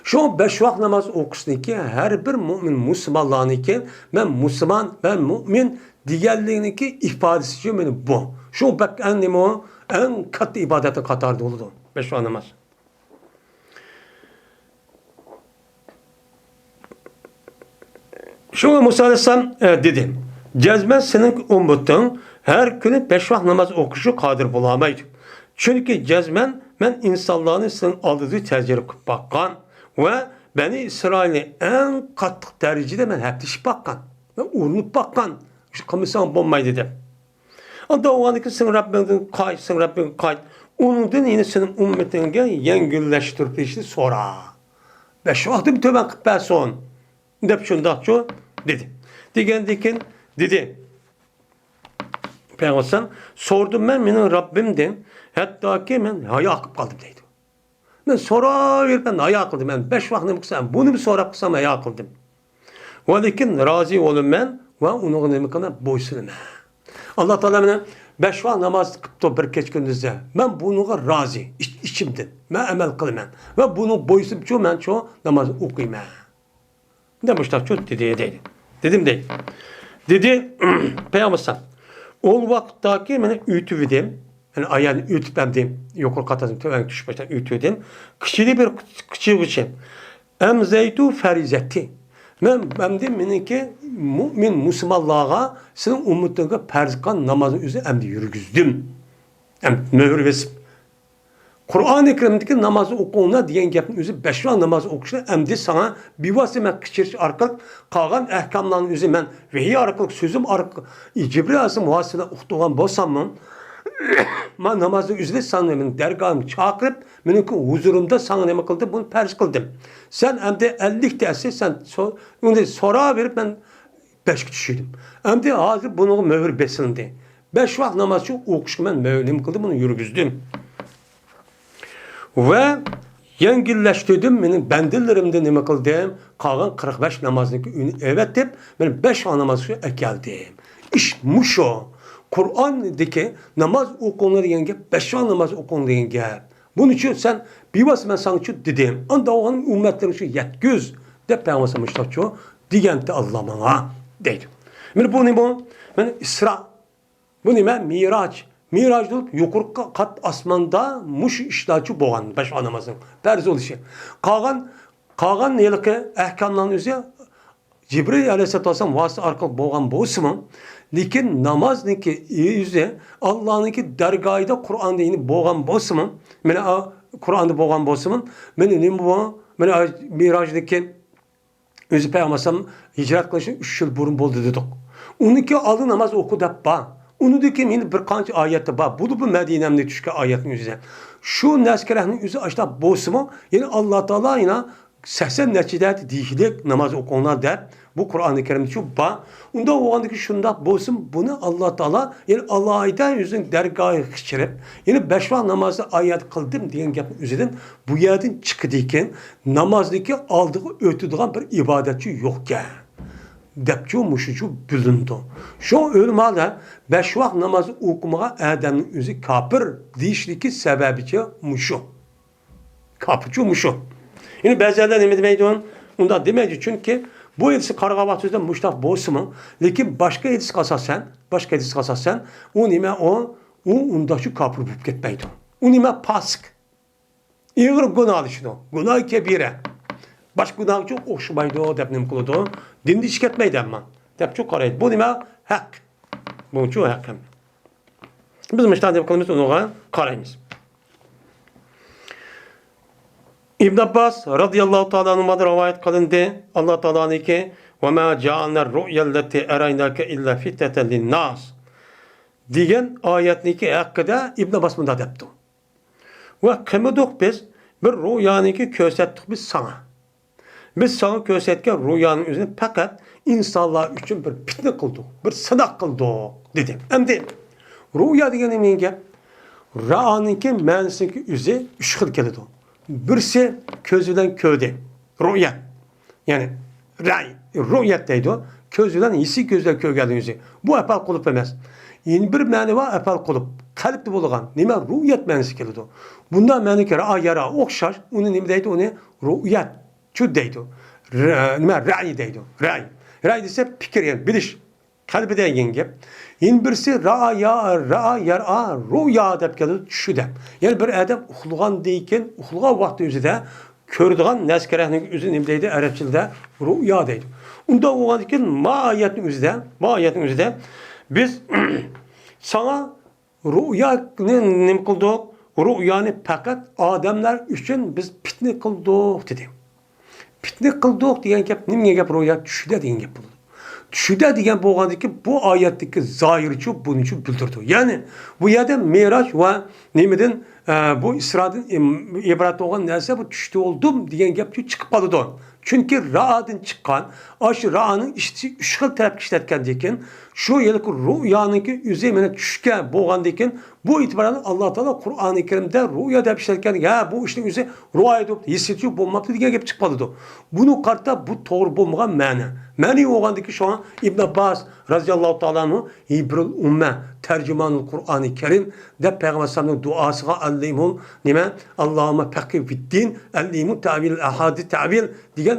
Şu 5 vaqt namoz o'qishniki har bir mo'min musulmonlarniki, men musulmon va mo'min deganliginiki ifodasi meni bu. Shu bak nima eng katta ibodatning qatorida bo'ladi. 5 vaqt namoz. Şuna Musa Aleyhisselam dedi. Cezmen senin ummutin her günü 5 vaqt namoz o'qishga qodir bo'lamaydi. Çünkü cezmen men insonlarni senin aldığı tecrübe qilib bakkan ve beni İsrail'e en qattiq derecede men heptişip bakkan. Ben urinib bakkan. Şu komisyon bo'lmaydi deb. Anda o'g'aniki sen Rabbingdan qayt, sen Rabbing qayt. Onundan yine senin ummetinge yengillashtirib ishni so'ra. 5 vaqtim töben qilib bersin. Deb shundaqcha dedi. Degandekin dedi. Peygamber sordum menin Rabbimden, hatta ki men hayo qilib qoldim deydi. Men so'raverdim, hayo qildim. Men 5 vaqt nima qilsam, buni bir so'rab qilsam hayo qildim. Va lekin rozi bo'laman va uni nima qilib bo'ysunaman. Allah Teala bana 5 vaqt namaz kıldı bir keç gündüzde. Ben bununla razı, içimden. Ben emel kılmam. Ve bunu boysup çoğu ben çoğu namaz okuyayım. Demişler çok dedi. Dedim değil. Dedi Peygamber ol vakittaki beni ütüvidim. Yani ayağını ütüp ben deyim. Yukarı katazım. Ben düşmüşten ütüvidim. Kişili bir kıçı için. Emzeytu ferizeti. Ben de meniki mümin Müslümanlığa senin umutluğuna perzkan namazın üzerine emdi yürügüzdüm. Mühür vesip. Kur'an-ı Kerim'deki namazı okuğuna diyen gapın üzü 5 vaxt namazı okuşuna emdi sana bir vasıta mən kişiriş arkalık kalğan ehkamların üzü mən vehiy arkalık sözüm arkalık Cibril Aleyhisselam muhasene okuduğun bolsamın mən namazı üzüde sana mən dergahımı çağırıp meniki huzurumda sana ne kıldı bunu perz kıldım. Sen emdi 50 dersi sen sonra verip ben 5 kişiydim. Emdi hazır bunu mühür besildi. 5 vaxt namazı okuşuna mən mühür kıldım bunu yürügüzdüm. Ve yengilleştirdim benim bendillerimde nime kıldım. Kalan 45 namazını evet deyip ben 5 namazı ekeldim. İş muşo. Kur'an'daki namaz okunları yenge 5 namaz okunları yenge. Bunun için sen bir vasıf ben sana şu dedim. Anda oğlanın ümmetleri şu yetküz. De peygamberimiz şu digente Allah'ına deydi. Ben bu ne bu? Ben İsra. Bu ne ben Miraç. Miraç olup yukarı kat asmanda muş işlaçı boğan 5 namazın. Perz oluşu. Kalan nelik ehkamların üzeri Cibril Aleyhisselatü Vesselam vasıta arkalık boğan boğusumun. Lakin namaz niki yüzü Allah'ın dergahida Kur'an'da yine boğan boğusumun. Kur'an'da boğan boğusumun. Benim bu Miraç'daki özü Peygamber'in hicret kılışı 3 yıl burun boldu dedik. Onunki alı namaz oku da ba. Onundaki yine bir kanç ayette var. Bu Medine'mde düşke ayetin üzerine. Şu neskerehnin üzerine açta boğusumu yani Allah Teala yine 80 neçidet dişilik namaz okunlar der. Bu Kur'an-ı Kerim'de şu ba. Onda o andaki şunda boğusum bunu Allah Teala yani Allah'tan yüzün dergahı geçirip yani 5 vaxt namazı ayet kıldım diyen gapın üzerinden bu yerden çıkıdıyken namazdaki aldığı ötüdüğün bir ibadetçi yok ki. Depçu muşucu bülündü. Şu ölmede 5 vaxt namazı okumaya Adem'in üzü kapır dişliki sebebiçe muşu. Kapıcı muşu. Yani bazılardan ne demeydi onda demeydi çünkü bu edisi Karagavat sözde muştaf boğusumu. Lakin başka edisi kasasen o nime o onda şu kapır bulup gitmeydi. O nime pask. İğir günah düştü. Günah kebire. Başka günah çok hoşmaydı o depnim kılıdı. Dindi şiketmeydi ama. Dep çok karaydı. Bu nime hak. Bu çok hak. Biz müştah dep kılımız ona karayımız. İbn Abbas radıyallahu ta'ala anhuma'da rivayet kılındı. Allah Teala'nın ki وَمَا جَعَلْنَا الرُّؤْيَا الَّتِي اَرَيْنَاكَ اِلَّا فِتَّةً لِلنَّاسِ diyen ayetindeki hakkında İbn Abbas bunda depti. Ve kımıdık biz bir rüyanı kösettik biz sana. Biz sana kösetken rüyanın üzerine fakat insanlar için bir fitne kıldık, bir sınak kıldık dedi. Hem de rüya degen neyge? Ra'nınki mənsinki üzü 3 xil kelidi. Birisi közüden köyde. Rüya. Yani rüyet deydi o. Közüden yisi gözle köy geldiğin yüzü. Bu epal kılıp emez. Yeni bir məni var epal kılıp. Kalpte bulgan. Nime rüyet mənisi kelidi o. Bundan məni ki ra'a yara okşar. Onu nime deydi onu rüyet. Çü deydi o. Nime ra'i deydi o. Ra'i ise fikir yani biliş. Kalbi de yenge. Yine birisi ra'a yara rüya dep kelidi şu de. Yani bir adam uxluğan deyken uxluğa vakti üzüde kördüğün neskerehinin üzü nime deydi Arapçılda rüya deydi. Onda o ki mahiyetin üzüde biz sana rüya ne kıldık? Rüyanı fakat adamlar için biz fitne kıldık dedi. Fitne kıldık diyen gap nimeye gap rüya düşüde diyen gap buldu. Düşüde diyen bu ayetteki zahirçi bunun için bildirdi. Yani bu yerde Miraç ve nimeden bu İsra'dan ibaret olan narsa bu düştü oldum degan gap chiqib qoladi. Chunki ra'dan chiqqan, shu ra'ning ishchi 3 xil tarafga ishlatgan ekan. Shu yilki ru'yoniki o'zi mana tushgan bo'lgandan keyin bu e'tiboran Alloh taolo Qur'oni Karimda ru'yo deb ishlatgan. Ya bu ishning o'zi ru'yo deb hissiyotchi bo'lmabdi degan gap chiqib qoladi. Buni qarta bu to'g'ri bo'lmagan ma'no. Ma'ni bo'lgandiki shu Ibn Abbas radhiyallohu ta'ala anhu Ibrul umma tercümanul Kur'an-ı Kerim de Peygamber sallallahu duasına allimul nime Allahümme fekih fiddin allimul ta'bil ahadi ta'bil diyen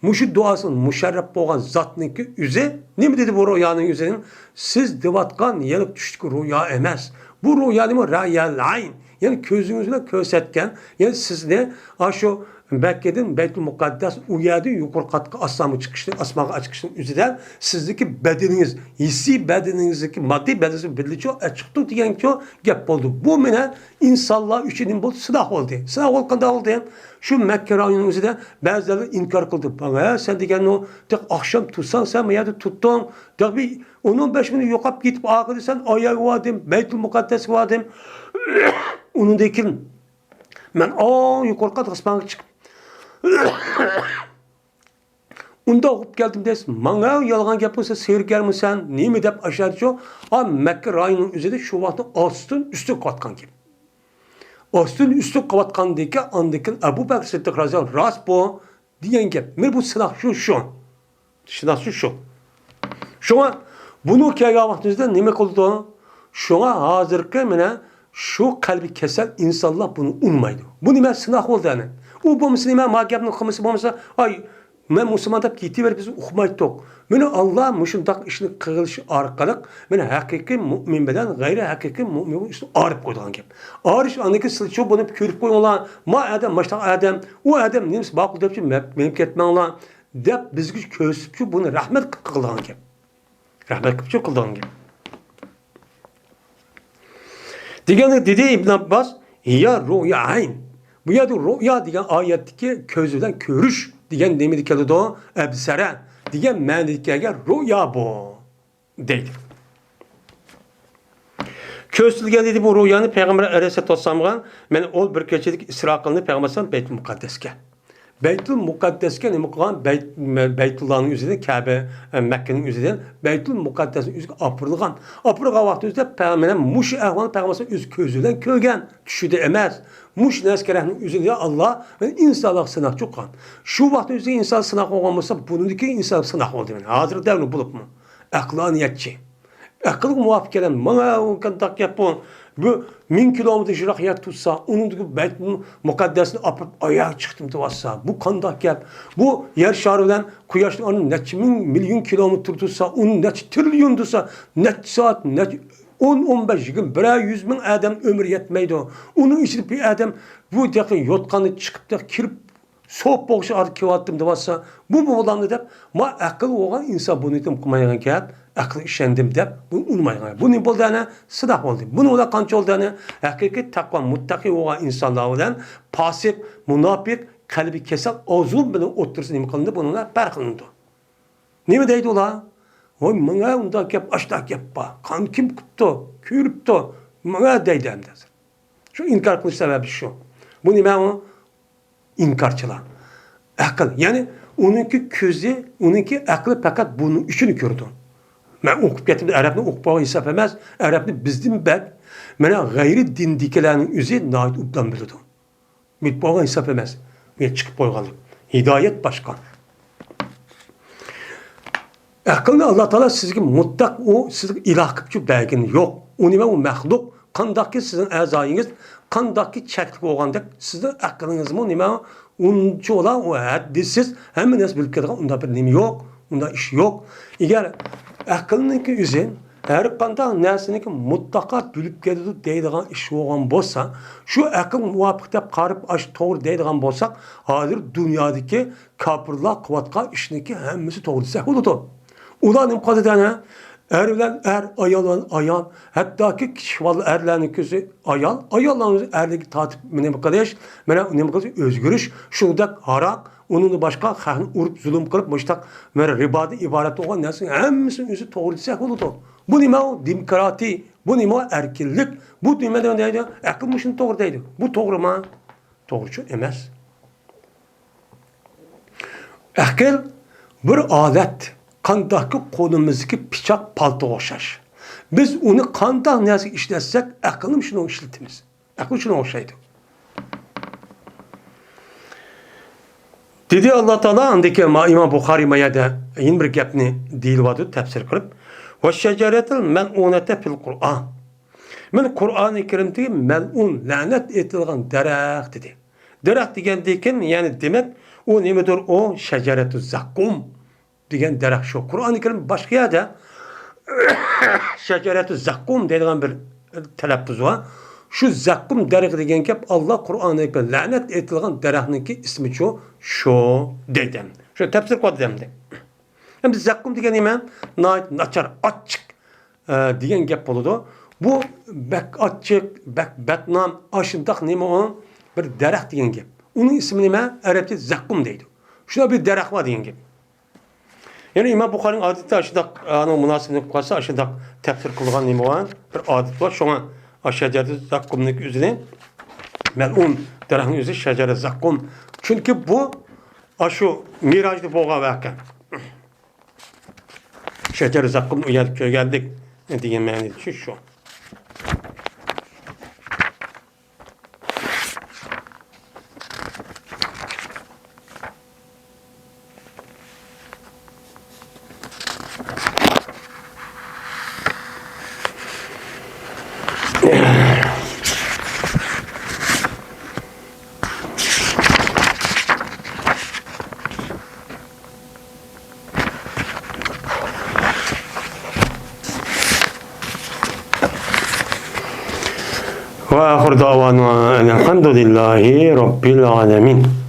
muşu duasının müşerref boğan zatniki üze ne dedi bu rüyanın üzerinin siz devatkan yelik düştük rüya emez. Bu rüya değil mi? Ra'yal ayn. Yani közünüzle kösetken yani siz de şu Mekke'den Beytül Mukaddes uyardı yukarı katkı aslamı çıkıştı, asmağı çıkıştı üzerinden sizdeki bedeniniz, hissi bedeninizdeki maddi bedeniniz birlikte açıktı diyen ki gap oldu. Bu mene insanlar üçünün bu sınav oldu. Sınav olkanda oldu. Şu Mekke rayonunun üzerinde bazıları inkar kıldı. Bana sen diyen o tek akşam tutsan sen ya da tuttun. Tek bir 10-15 minut yokap gidip ağırdı sen ayağı vardım, Beytül Mukaddes vardım. Onun dekin ben yukarı kat asmağı çıkıp Unda okup geldim desin. Bana yalgan yapmışsa seyirger mi sen? Niye mi dep aşağı düşüyor? Mekke rayonunun üzerinde şu vakti astın üstü katkan gibi. Astın üstü katkan deki andakin Ebu Bekir Sıddık Razıyallahu rast bu diyen gibi. Bu sınav şu. Sınav şu. Şuna bunu kaya vaktinizde ne demek oldu? Şuna hazırki mene şu kalbi keser insanlar bunu unmaydı. Bu nime sınav oldu yani. O bulmasa nime mağabının kımısı bulmasa men Müslümanlar kitiver biz okumaydık. Mene Allah muşundak işini kığılışı arkalık mene hakiki mümin beden gayri hakiki mümin işini arıp koyduğun gibi. Arış andaki sılçı bunu körüp koyun olan ma adam maştak adam o adam neymiş bakıl deyip benim ketmen olan deyip bizgi kösüpçü bunu rahmet kıldığın gibi. Rahmet kıldığın gibi. Degeni dedi İbn Abbas ya rüya ayn. Bu ya da rüya diyen ayetteki közüden körüş diyen demedik ya da o ebsere diyen menedik ya rüya bu değil. Közülgen dedi bu rüyanı Peygamber Aleyhisselatü Vesselam'a ben ol bir keçedik İsra kılını Peygamber Aleyhisselam Beytül Mukaddes'ke. Beytül Mukaddes'ke ne mukavan Beytullah'ın üzerinden Kabe Mekke'nin üzerinden Beytül Mukaddes'in üzerinde apırlıgan. Apırlıgan vakti üzerinde Peygamber'in muş ehvanı Peygamber'in üz közüden kögen. Düşüde emez. Muş neskerehinin üzerinde Allah ve insanlık sınak çok kan. Şu vakti üzerinde insan sınak olmasa bununki insan sınak oldu. Hazır devrini bulup mu? Aklaniyetçi. Akıllık muvaffak gelen bana o kadar yapın. Bu 1000 kilometre jirak tutsa, onun gibi Beytül Mukaddes'ini apıp ayağa çıktım tıvassa. Bu kandak yap. Bu yer şarından kuyaşın onun neçe milyon kilometre tutsa, onun neçe trilyon tutsa, neçe saat, neçe 10-15 gün, 100 bin adam ömür yetmeydi o. Onun için bir adam bu dakika yotkanı çıkıp da kirip soğuk boğuşu artık kivattım tıvassa. Bu olanı da ma akıl olan insan bunu itim kumayan kağıt. Akıl işendim deyip bunu unutmayın. Bu ne olduğunu sıdak oldu. Bunu ola kança olduğunu hakiki takva muttaki olan insanlar olan pasif, münafık, kalbi kesel, azul bilen otursun imkanında bununla farklıdır. Ne mi deydi ola? Oy bana ondan kep açtak yapma. Kan kim kuttu, kürüptü. Bana deydi hem de. Şu inkar kılıç sebebi şu. Bu ne ben inkarçılar. Akıl. Yani onunki közü, onunki aklı fakat bunun işini gördü. Ben okup getirdim, Arap'ını okup hesap emez. Arap'ını bizdim ben. Bana gayri dindikilerinin üzeri nait ubdan bilirdim. Bir bağlı hesap emez. Bir çıkıp boygalı. Hidayet başka. Akıllı Allah Teala sizge mutlak o sizge ilah kıpçı belgin yok. Onu o mehluk. Kandaki sizin azayınız, kandaki çeklik oğandak sizin aklınız mı? Nime oncu olan o haddisiz hemen nasıl bilip getirken onda bir nimi yok. Onda iş yok. Eğer akılınınki üzerine her kanda nesiniki mutlaka bilip getirdi deydiğen iş olan bolsa, şu akıl muvafık deyip qarıp aş doğru deydiğen bolsak, hazır dünyadaki kapırlar kıvatka işiniki hemmisi doğru desek oldu. Ulan imkat edene erlen er, ayallan ayal, hatta ki kişivalı erlerin közü ayal, ayalların erliki tatip ne kadar ne kadar özgürüş, şurada harak, onun başka xahni urup zulüm kılıp müştak ribadı ibaret olan nesin hemmisinin yüzü doğru desek oldu. Bu nime o? Demokrati Bu nima erkinlik. Bu nimada deydi? Akıl muşun to'g'ri deydi. Bu to'g'rimi? To'g'richi emas. Akıl bir odat. Qandaqki qo'limizdagi pichoq paltoga o'xshash. Biz uni qandaq narsaga ishlatsak, aqlni shuni ishlatamiz. Aql shuna o'xshaydi. Dedi Allah Taala andaki İmam Buxoriy mayada yeni bir gapni deyilyapti tafsir qilib. Va shajaratul mal'unata fil Qur'on. Men Qur'oni Karimdagi mal'un, la'nat etilgan daraxt dedi. Daraxt degandan ya'ni demak, u nimadir? O shajaratu zaqqum degan daraxt shu. Qur'oni Karim boshqa yerda shajaratu zaqqum deydigan bir talaffuz var. Şu zakkum daraxt degan gap Allah Qur'oni Karim la'nat etilgan daraxtniki ismi şu dedim. Şu tafsir qildim. Hem zakkum degan nima? Nachar, ochiq degan gap bo'ladi. Bu bak ochiq, bak batnam, ashundaq nima o? Bir daraxt degan gap. Uning ismi nima? Arabcha zakkum deydi. Shuna bir daraxt bor degan gap. Yani İmam Buxoriy odatda ashundaq ana munosiblik qilsa, ashundaq tafsir qilgan nima var? Bir odat bor. Shuna aşağıda zakkumlik üzerine melun daraxtning o'zi shajara zakkum. Çünkü bu şu mirajda bo'lgan voqea. Shajara zakkum u yerga kelgandik degan ma'noda shu. وآخر دعوانا الحمد لله رب العالمين.